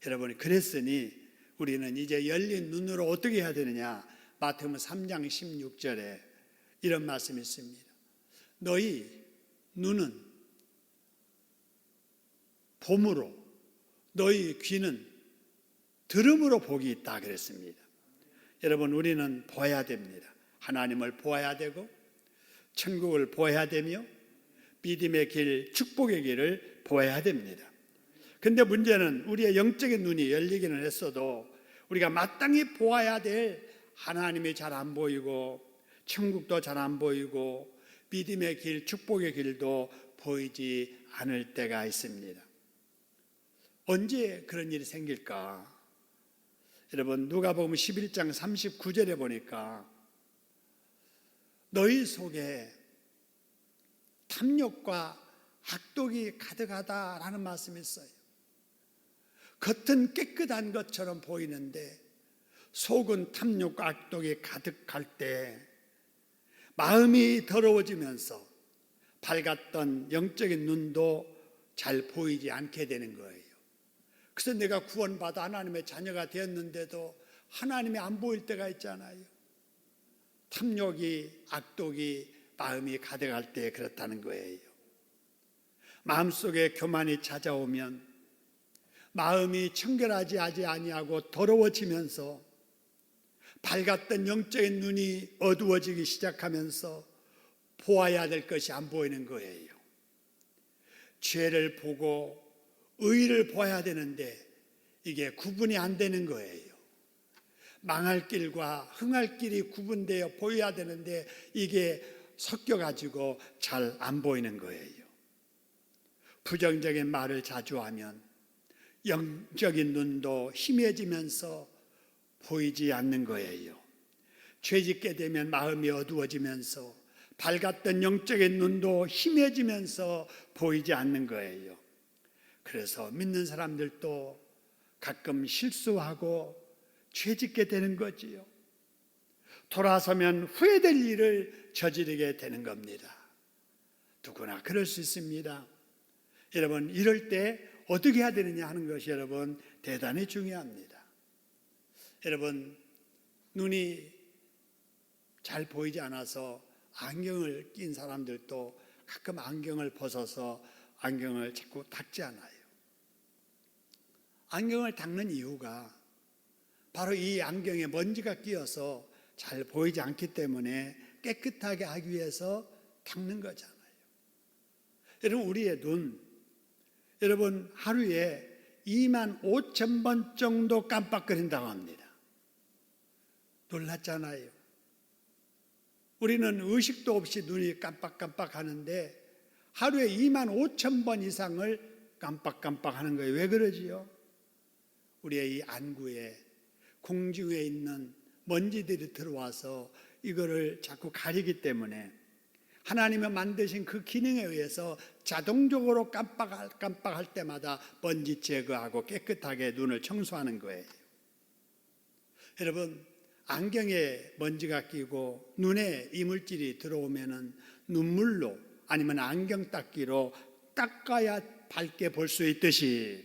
여러분, 그랬으니 우리는 이제 열린 눈으로 어떻게 해야 되느냐? 마태복음 3장 16절에 이런 말씀이 있습니다. 너희 눈은 봄으로, 너희 귀는 들음으로 복이 있다 그랬습니다. 여러분, 우리는 보아야 됩니다. 하나님을 보아야 되고 천국을 보아야 되며 믿음의 길, 축복의 길을 보아야 됩니다. 근데 문제는 우리의 영적인 눈이 열리기는 했어도 우리가 마땅히 보아야 될 하나님이 잘 안 보이고 천국도 잘 안 보이고 믿음의 길, 축복의 길도 보이지 않을 때가 있습니다. 언제 그런 일이 생길까? 여러분, 누가복음 11장 39절에 보니까 너희 속에 탐욕과 악독이 가득하다라는 말씀이 있어요. 겉은 깨끗한 것처럼 보이는데 속은 탐욕과 악독이 가득할 때 마음이 더러워지면서 밝았던 영적인 눈도 잘 보이지 않게 되는 거예요. 그래서 내가 구원받아 하나님의 자녀가 되었는데도 하나님이 안 보일 때가 있잖아요. 탐욕이, 악독이 마음이 가득할 때 그렇다는 거예요. 마음속에 교만이 찾아오면 마음이 청결하지 아니하고 더러워지면서 밝았던 영적인 눈이 어두워지기 시작하면서 보아야 될 것이 안 보이는 거예요. 죄를 보고 의를 보아야 되는데 이게 구분이 안 되는 거예요. 망할 길과 흥할 길이 구분되어 보여야 되는데 이게 섞여가지고 잘 안 보이는 거예요. 부정적인 말을 자주 하면 영적인 눈도 희미해지면서 보이지 않는 거예요. 죄짓게 되면 마음이 어두워지면서 밝았던 영적인 눈도 희미해지면서 보이지 않는 거예요. 그래서 믿는 사람들도 가끔 실수하고 죄짓게 되는 거지요. 돌아서면 후회될 일을 저지르게 되는 겁니다. 누구나 그럴 수 있습니다. 여러분, 이럴 때 어떻게 해야 되느냐 하는 것이 여러분 대단히 중요합니다. 여러분, 눈이 잘 보이지 않아서 안경을 낀 사람들도 가끔 안경을 벗어서 안경을 자꾸 닦지 않아요. 안경을 닦는 이유가 바로 이 안경에 먼지가 끼어서 잘 보이지 않기 때문에 깨끗하게 하기 위해서 닦는 거잖아요. 여러분, 우리의 눈, 여러분 하루에 25,000번 정도 깜빡거린다고 합니다. 놀랐잖아요. 우리는 의식도 없이 눈이 깜빡깜빡 하는데 하루에 25,000번 이상을 깜빡깜빡 하는 거예요. 왜 그러지요? 우리의 이 안구에 공기 위에 있는 먼지들이 들어와서 이거를 자꾸 가리기 때문에 하나님이 만드신 그 기능에 의해서 자동적으로 깜빡할 때마다 먼지 제거하고 깨끗하게 눈을 청소하는 거예요. 여러분, 안경에 먼지가 끼고 눈에 이물질이 들어오면은 눈물로 아니면 안경 닦기로 닦아야 밝게 볼 수 있듯이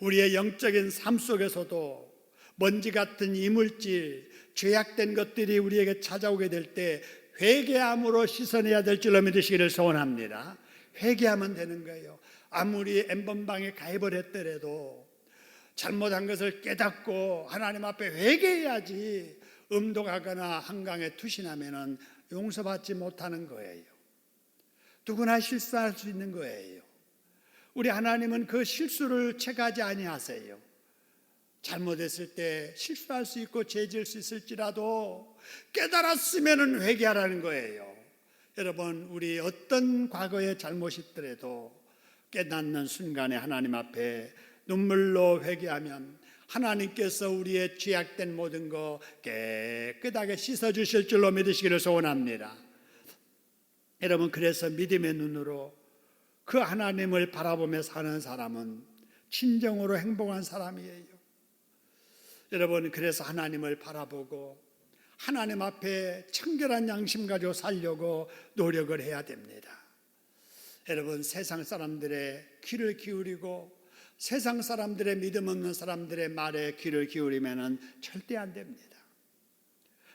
우리의 영적인 삶 속에서도 먼지 같은 이물질, 죄악된 것들이 우리에게 찾아오게 될 때 회개함으로 씻어내야 될 줄로 믿으시기를 소원합니다. 회개하면 되는 거예요. 아무리 엠번방에 가입을 했더라도 잘못한 것을 깨닫고 하나님 앞에 회개해야지 음독하거나 한강에 투신하면 용서받지 못하는 거예요. 누구나 실수할 수 있는 거예요. 우리 하나님은 그 실수를 체크하지 아니하세요. 잘못했을 때 실수할 수 있고 죄질 수 있을지라도 깨달았으면 회개하라는 거예요. 여러분, 우리 어떤 과거의 잘못이 있더라도 깨닫는 순간에 하나님 앞에 눈물로 회개하면 하나님께서 우리의 죄악된 모든 거 깨끗하게 씻어주실 줄로 믿으시기를 소원합니다. 여러분, 그래서 믿음의 눈으로 그 하나님을 바라보며 사는 사람은 진정으로 행복한 사람이에요. 여러분, 그래서 하나님을 바라보고 하나님 앞에 청결한 양심 가지고 살려고 노력을 해야 됩니다. 여러분, 세상 사람들의 귀를 기울이고 세상 사람들의 믿음 없는 사람들의 말에 귀를 기울이면 절대 안 됩니다.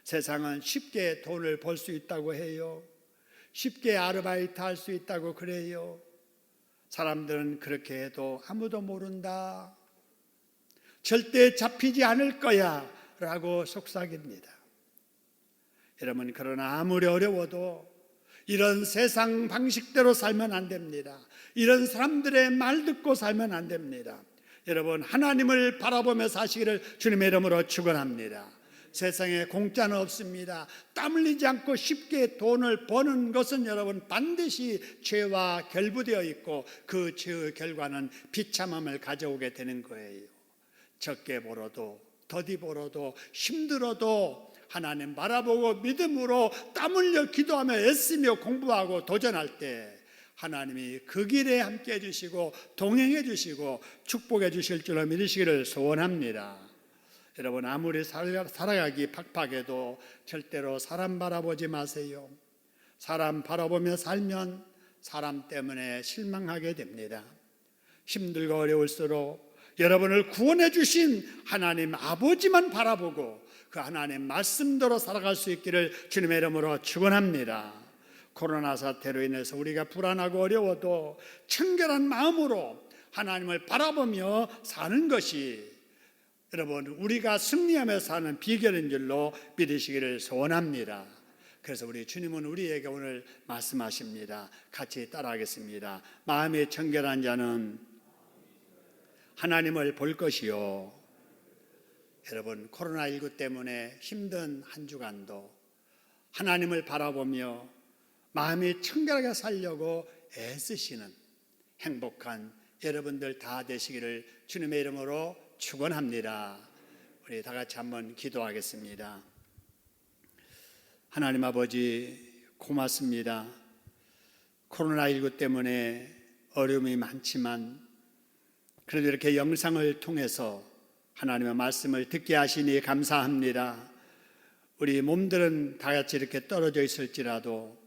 세상은 쉽게 돈을 벌 수 있다고 해요. 쉽게 아르바이트 할 수 있다고 그래요. 사람들은 그렇게 해도 아무도 모른다, 절대 잡히지 않을 거야 라고 속삭입니다. 여러분, 그러나 아무리 어려워도 이런 세상 방식대로 살면 안 됩니다. 이런 사람들의 말 듣고 살면 안 됩니다. 여러분, 하나님을 바라보며 사시기를 주님의 이름으로 축원합니다. 세상에 공짜는 없습니다. 땀 흘리지 않고 쉽게 돈을 버는 것은 여러분 반드시 죄와 결부되어 있고 그 죄의 결과는 비참함을 가져오게 되는 거예요. 적게 벌어도 더디 벌어도 힘들어도 하나님 바라보고 믿음으로 땀 흘려 기도하며 애쓰며 공부하고 도전할 때 하나님이 그 길에 함께 해주시고 동행해 주시고 축복해 주실 줄로 믿으시기를 소원합니다. 여러분, 아무리 살아가기 팍팍해도 절대로 사람 바라보지 마세요. 사람 바라보며 살면 사람 때문에 실망하게 됩니다. 힘들고 어려울수록 여러분을 구원해 주신 하나님 아버지만 바라보고 그 하나님 말씀대로 살아갈 수 있기를 주님의 이름으로 축원합니다. 코로나 사태로 인해서 우리가 불안하고 어려워도 청결한 마음으로 하나님을 바라보며 사는 것이 여러분 우리가 승리하며 사는 비결인 줄로 믿으시기를 소원합니다. 그래서 우리 주님은 우리에게 오늘 말씀하십니다. 같이 따라하겠습니다. 마음이 청결한 자는 하나님을 볼 것이요. 여러분, 코로나19 때문에 힘든 한 주간도 하나님을 바라보며 마음이 청결하게 살려고 애쓰시는 행복한 여러분들 다 되시기를 주님의 이름으로 축원합니다. 우리 다 같이 한번 기도하겠습니다. 하나님 아버지, 고맙습니다. 코로나19 때문에 어려움이 많지만 그래도 이렇게 영상을 통해서 하나님의 말씀을 듣게 하시니 감사합니다. 우리 몸들은 다 같이 이렇게 떨어져 있을지라도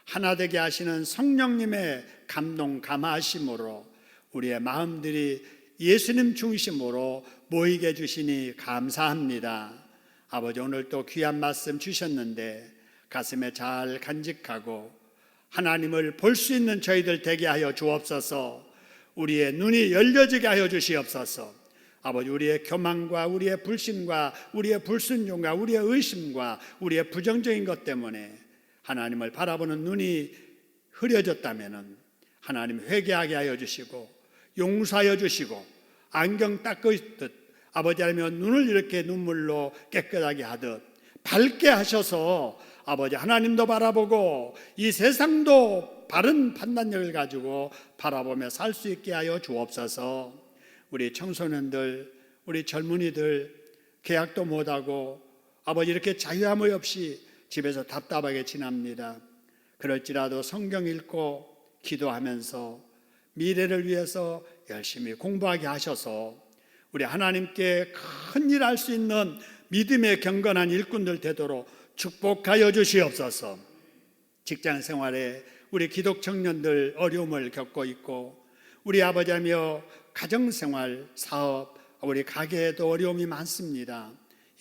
하나 되게 하시는 성령님의 감동 감화하심으로 우리의 마음들이 예수님 중심으로 모이게 해주시니 감사합니다. 아버지, 오늘 또 귀한 말씀 주셨는데 가슴에 잘 간직하고 하나님을 볼 수 있는 저희들 되게 하여 주옵소서. 우리의 눈이 열려지게 하여 주시옵소서. 아버지, 우리의 교만과 우리의 불신과 우리의 불순종과 우리의 의심과 우리의 부정적인 것 때문에 하나님을 바라보는 눈이 흐려졌다면 하나님 회개하게 하여 주시고 용서하여 주시고 안경 닦으듯 아버지 하나님 눈을 이렇게 눈물로 깨끗하게 하듯 밝게 하셔서 아버지 하나님도 바라보고 이 세상도 바른 판단력을 가지고 바라보며 살 수 있게 하여 주옵소서. 우리 청소년들, 우리 젊은이들 계약도 못하고 아버지 이렇게 자유함이 없이 집에서 답답하게 지납니다. 그럴지라도 성경 읽고 기도하면서 미래를 위해서 열심히 공부하게 하셔서 우리 하나님께 큰 일 할 수 있는 믿음의 경건한 일꾼들 되도록 축복하여 주시옵소서. 직장 생활에 우리 기독 청년들 어려움을 겪고 있고 우리 아버지하며 가정생활, 사업, 우리 가게에도 어려움이 많습니다.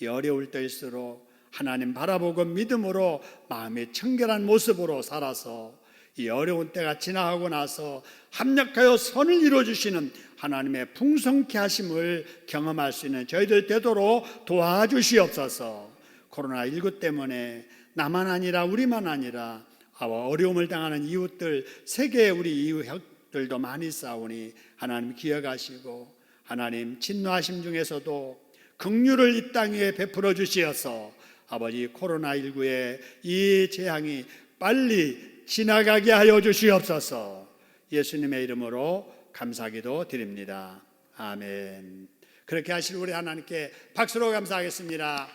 이 어려울 때일수록 하나님 바라보고 믿음으로 마음이 청결한 모습으로 살아서 이 어려운 때가 지나가고 나서 합력하여 선을 이루어주시는 하나님의 풍성케 하심을 경험할 수 있는 저희들 되도록 도와주시옵소서. 코로나19 때문에 나만 아니라 우리만 아니라 어려움을 당하는 이웃들, 세계의 우리 이웃들도 많이 싸우니 하나님 기억하시고 하나님 진노하심 중에서도 긍휼을 이 땅 위에 베풀어 주시어서 아버지 코로나19의 이 재앙이 빨리 지나가게 하여 주시옵소서. 예수님의 이름으로 감사기도 드립니다. 아멘. 그렇게 하실 우리 하나님께 박수로 감사하겠습니다.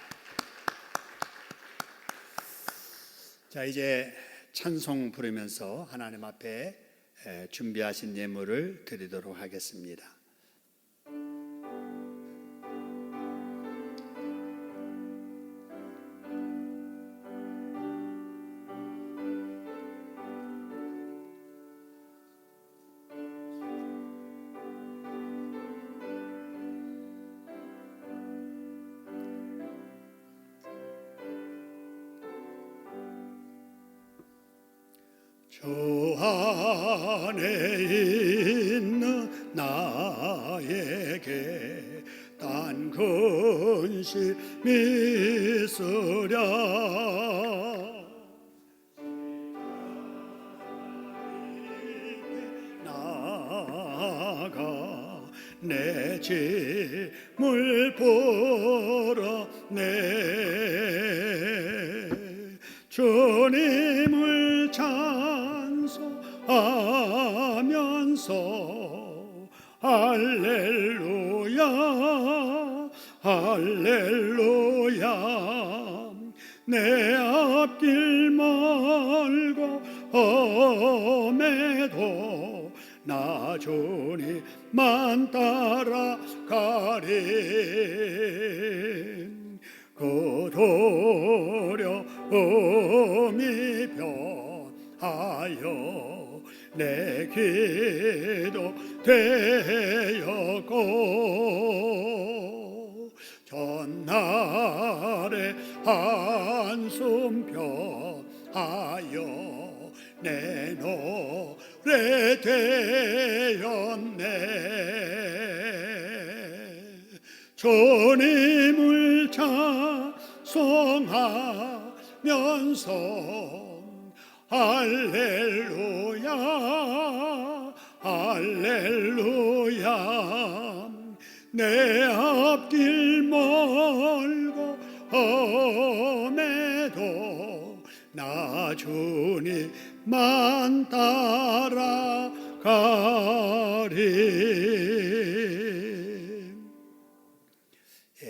자, 이제 찬송 부르면서 하나님 앞에 준비하신 예물을 드리도록 하겠습니다. 주 안에 있는 나에게 단 근심 있으랴. 나가 내 짐을 보러 내 주님을 찬송하면서 할렐루야 할렐루야 내 앞길 멀고 엄해도 나 주님만 따라가리. 그 두려움이 변하여 내 기도 되었고 전날에 한숨 편하여 내 노래 되었네. 주님을 찬송하면서 할렐루야 할렐루야. 내 앞길 멀고 험해도 나 주님만 따라가리.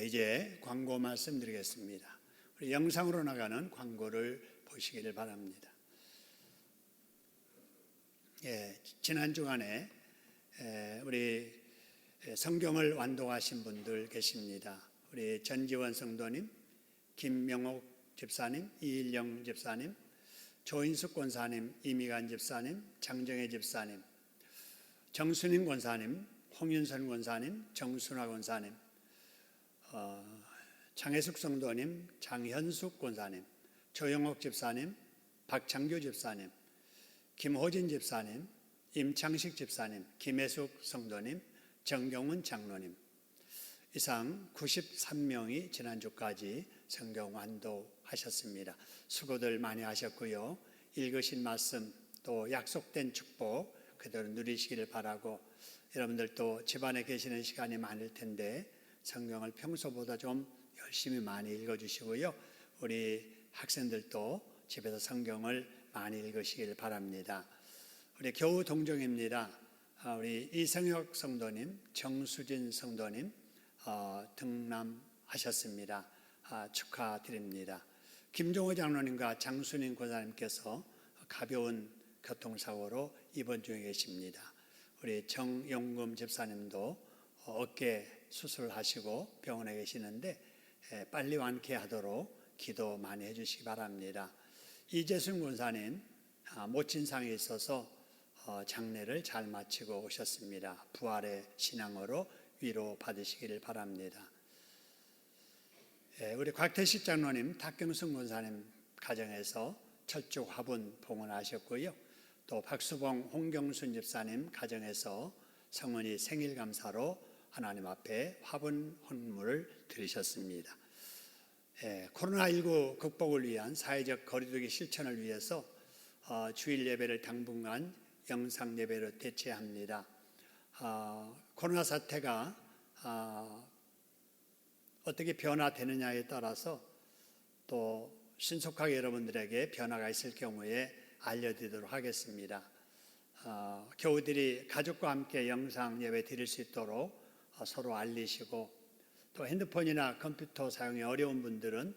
이제 광고 말씀드리겠습니다. 우리 영상으로 나가는 광고를 보시기를 바랍니다. 지난 주간에 우리 성경을 완독하신 분들 계십니다. 우리 전지원 성도님, 김명옥 집사님, 이일영 집사님, 조인숙 권사님, 이미간 집사님, 장정혜 집사님, 정순인 권사님, 홍윤선 권사님, 정순화 권사님, 장혜숙 성도님, 장현숙 권사님, 조영옥 집사님, 박창규 집사님, 김호진 집사님, 임창식 집사님, 김혜숙 성도님, 정경훈 장로님, 이상 93명이 지난주까지 성경 완독하셨습니다. 수고들 많이 하셨고요. 읽으신 말씀 또 약속된 축복 그대로 누리시기를 바라고, 여러분들도 집안에 계시는 시간이 많을 텐데 성경을 평소보다 좀 열심히 많이 읽어주시고요. 우리 학생들도 집에서 성경을 많이 읽으시길 바랍니다. 우리 겨우 동정입니다. 우리 이성혁 성도님, 정수진 성도님 등남하셨습니다. 축하드립니다. 김종호 장로님과 장순인 권사님께서 가벼운 교통사고로 입원 중에 계십니다. 우리 정용금 집사님도 어깨 수술하시고 병원에 계시는데 빨리 완쾌하도록 기도 많이 해주시기 바랍니다. 이재순 권사님 모친상이 있어서 장례를 잘 마치고 오셨습니다. 부활의 신앙으로 위로 받으시기를 바랍니다. 우리 곽태식 장로님, 탁경승 권사님 가정에서 철쭉 화분 봉헌하셨고요. 또 박수봉, 홍경순 집사님 가정에서 성은이 생일 감사로 하나님 앞에 화분 헌물을 드리셨습니다. 코로나19 극복을 위한 사회적 거리두기 실천을 위해서 주일 예배를 당분간 영상 예배로 대체합니다. 코로나 사태가 어떻게 변화되느냐에 따라서 또 신속하게 여러분들에게 변화가 있을 경우에 알려드리도록 하겠습니다. 교우들이 가족과 함께 영상 예배 드릴 수 있도록 서로 알리시고, 또 핸드폰이나 컴퓨터 사용이 어려운 분들은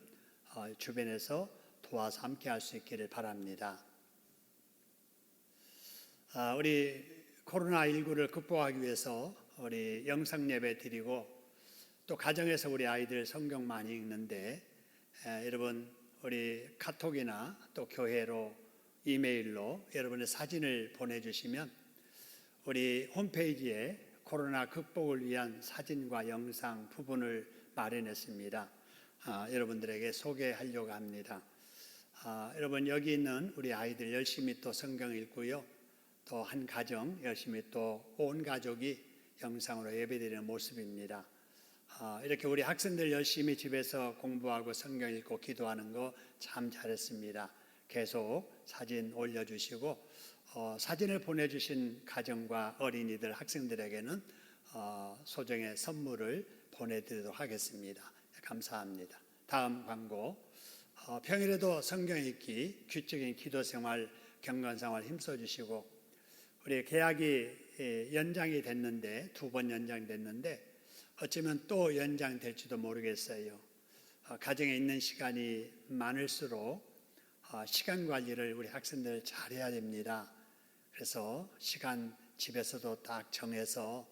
주변에서 도와서 함께 할 수 있기를 바랍니다. 우리 코로나19를 극복하기 위해서 우리 영상 예배 드리고, 또 가정에서 우리 아이들 성경 많이 읽는데 여러분 우리 카톡이나 또 교회로 이메일로 여러분의 사진을 보내주시면 우리 홈페이지에 코로나 극복을 위한 사진과 영상 부분을 마련했습니다. 여러분들에게 소개하려고 합니다. 여러분 여기 있는 우리 아이들 열심히 또 성경 읽고요. 또 한 가정 열심히 또 온 가족이 영상으로 예배드리는 모습입니다. 이렇게 우리 학생들 열심히 집에서 공부하고 성경 읽고 기도하는 거 참 잘했습니다. 계속 사진 올려주시고 사진을 보내주신 가정과 어린이들, 학생들에게는 소정의 선물을 보내드리도록 하겠습니다. 감사합니다. 다음 광고. 평일에도 성경 읽기, 규칙적인 기도생활, 경건생활 힘써주시고, 우리 계약이 연장이 됐는데 2번 연장됐는데 어쩌면 또 연장될지도 모르겠어요. 가정에 있는 시간이 많을수록 시간 관리를 우리 학생들 잘해야 됩니다. 그래서 시간 집에서도 딱 정해서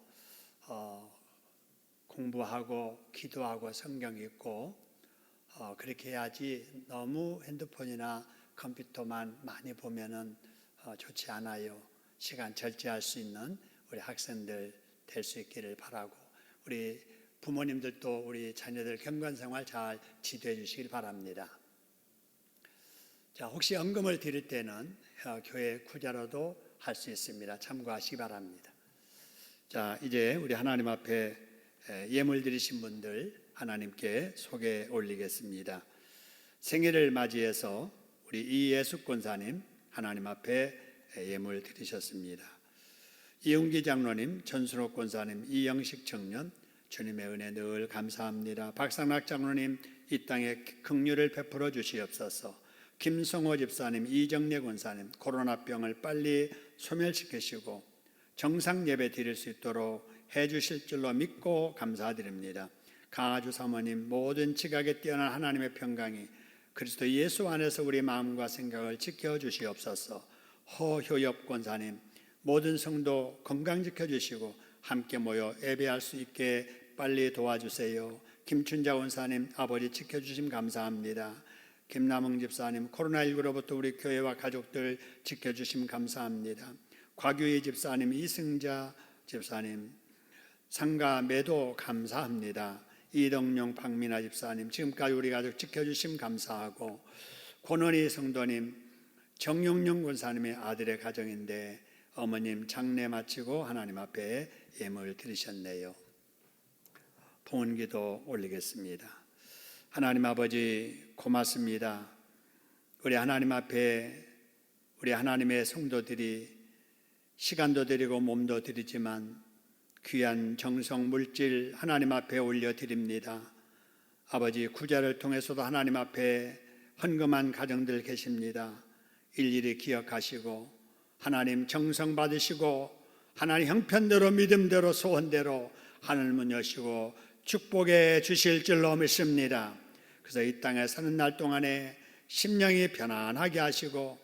공부하고 기도하고 성경 읽고 그렇게 해야지 너무 핸드폰이나 컴퓨터만 많이 보면은 좋지 않아요. 시간 절제할 수 있는 우리 학생들 될 수 있기를 바라고, 우리 부모님들도 우리 자녀들 경건생활 잘 지도해 주시길 바랍니다. 자, 혹시 헌금을 드릴 때는 교회 구자로도 할 수 있습니다. 참고하시기 바랍니다. 자, 이제 우리 하나님 앞에 예물 드리신 분들 하나님께 소개 올리겠습니다. 생일을 맞이해서 우리 이예숙 권사님 하나님 앞에 예물 드리셨습니다. 이용기 장로님, 전순옥 권사님, 이영식 청년, 주님의 은혜 늘 감사합니다. 박상락 장로님, 이 땅에 긍휼을 베풀어 주시옵소서. 김성호 집사님, 이정례 권사님, 코로나병을 빨리 소멸시키시고 정상 예배 드릴 수 있도록 해주실 줄로 믿고 감사드립니다. 강아주 사모님, 모든 지각에 뛰어난 하나님의 평강이 그리스도 예수 안에서 우리 마음과 생각을 지켜주시옵소서. 허효엽 권사님, 모든 성도 건강 지켜주시고 함께 모여 예배할 수 있게 빨리 도와주세요. 김춘자 원사님, 아버지 지켜주심 감사합니다. 김남흥 집사님, 코로나19로부터 우리 교회와 가족들 지켜주심 감사합니다. 곽유희 집사님, 이승자 집사님, 상가 매도 감사합니다. 이덕용, 박민아 집사님, 지금까지 우리 가족 지켜주심 감사하고, 권원희 성도님, 정용영 권사님의 아들의 가정인데 어머님 장례 마치고 하나님 앞에 예물 드리셨네요. 봉헌기도 올리겠습니다. 하나님 아버지 고맙습니다. 우리 하나님 앞에 우리 하나님의 성도들이 시간도 드리고 몸도 드리지만 귀한 정성 물질 하나님 앞에 올려드립니다. 아버지 구제를 통해서도 하나님 앞에 헌금한 가정들 계십니다. 일일이 기억하시고 하나님 정성 받으시고 하나님 형편대로 믿음대로 소원대로 하늘문 여시고 축복해 주실 줄로 믿습니다. 그래서 이 땅에 사는 날 동안에 심령이 편안하게 하시고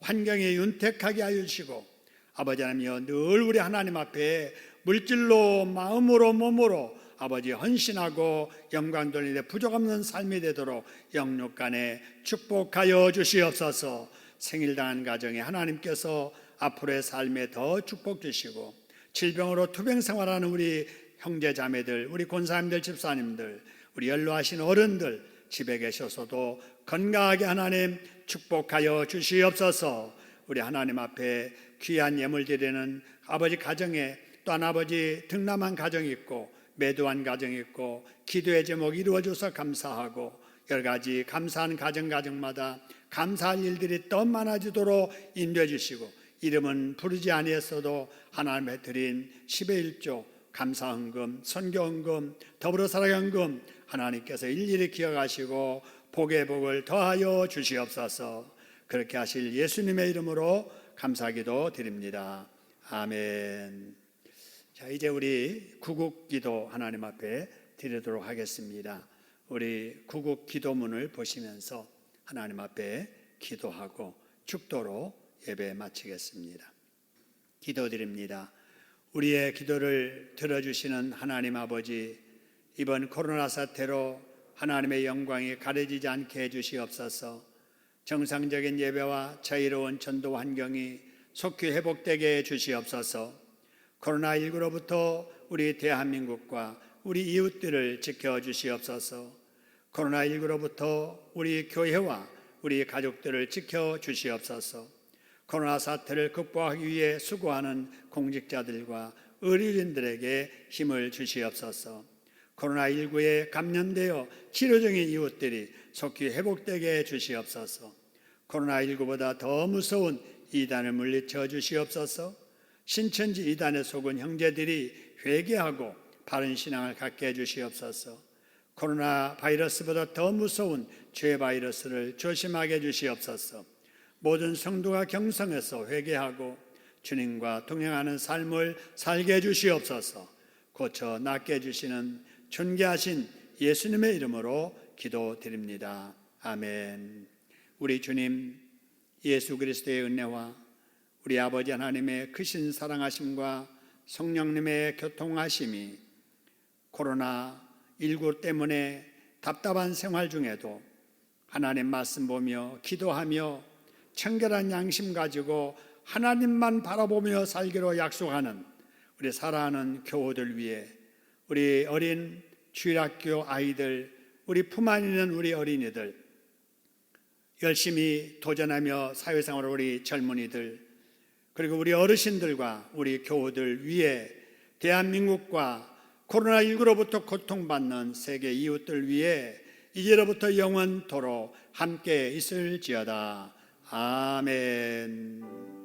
환경이 윤택하게 하시고 아버지 하나님이여 늘 우리 하나님 앞에 물질로 마음으로 몸으로 아버지 헌신하고 영광 돌리되 부족 없는 삶이 되도록 영육간에 축복하여 주시옵소서. 생일당한 가정에 하나님께서 앞으로의 삶에 더 축복 주시고 질병으로 투병 생활하는 우리 형제 자매들, 우리 권사님들, 집사님들, 우리 연로하신 어른들 집에 계셔서도 건강하게 하나님 축복하여 주시옵소서. 우리 하나님 앞에 귀한 예물 드리는 아버지 가정에 또한 아버지 등남한 가정이 있고 매도한 가정이 있고 기도의 제목 이루어줘서 감사하고 여러 가지 감사한 가정마다 감사할 일들이 더 많아지도록 인도해 주시고 이름은 부르지 아니했어도 하나님의 드린 10의 1조 감사헌금, 선교헌금, 더불어 살아간금 하나님께서 일일이 기억하시고 복의 복을 더하여 주시옵소서. 그렇게 하실 예수님의 이름으로 감사기도 드립니다. 아멘. 자, 이제 우리 구국기도 하나님 앞에 드리도록 하겠습니다. 우리 구국기도문을 보시면서 하나님 앞에 기도하고 축도로 예배 마치겠습니다. 기도드립니다. 우리의 기도를 들어주시는 하나님 아버지, 이번 코로나 사태로 하나님의 영광이 가려지지 않게 해주시옵소서. 정상적인 예배와 자유로운 전도 환경이 속히 회복되게 해주시옵소서. 코로나19로부터 우리 대한민국과 우리 이웃들을 지켜주시옵소서. 코로나19로부터 우리 교회와 우리 가족들을 지켜주시옵소서. 코로나 사태를 극복하기 위해 수고하는 공직자들과 의료진들에게 힘을 주시옵소서. 코로나19에 감염되어 치료 중인 이웃들이 속히 회복되게 해주시옵소서. 코로나19보다 더 무서운 이단을 물리쳐 주시옵소서. 신천지 이단에 속은 형제들이 회개하고 바른 신앙을 갖게 해주시옵소서. 코로나 바이러스보다 더 무서운 죄 바이러스를 조심하게 해주시옵소서. 모든 성도가 경성해서 회개하고 주님과 동행하는 삶을 살게 해주시옵소서. 고쳐 낫게 해주시는 존귀하신 예수님의 이름으로 기도드립니다. 아멘. 우리 주님 예수 그리스도의 은혜와 우리 아버지 하나님의 크신 사랑하심과 성령님의 교통하심이 코로나19 때문에 답답한 생활 중에도 하나님 말씀 보며 기도하며 청결한 양심 가지고 하나님만 바라보며 살기로 약속하는 우리 사랑하는 교우들 위해 우리 어린 주일학교 아이들, 우리 품 안에 있는 우리 어린이들, 열심히 도전하며 사회생활을 우리 젊은이들, 그리고 우리 어르신들과 우리 교우들 위해 대한민국과 코로나19로부터 고통받는 세계 이웃들 위해 이제로부터 영원토록 함께 있을지어다. 아멘.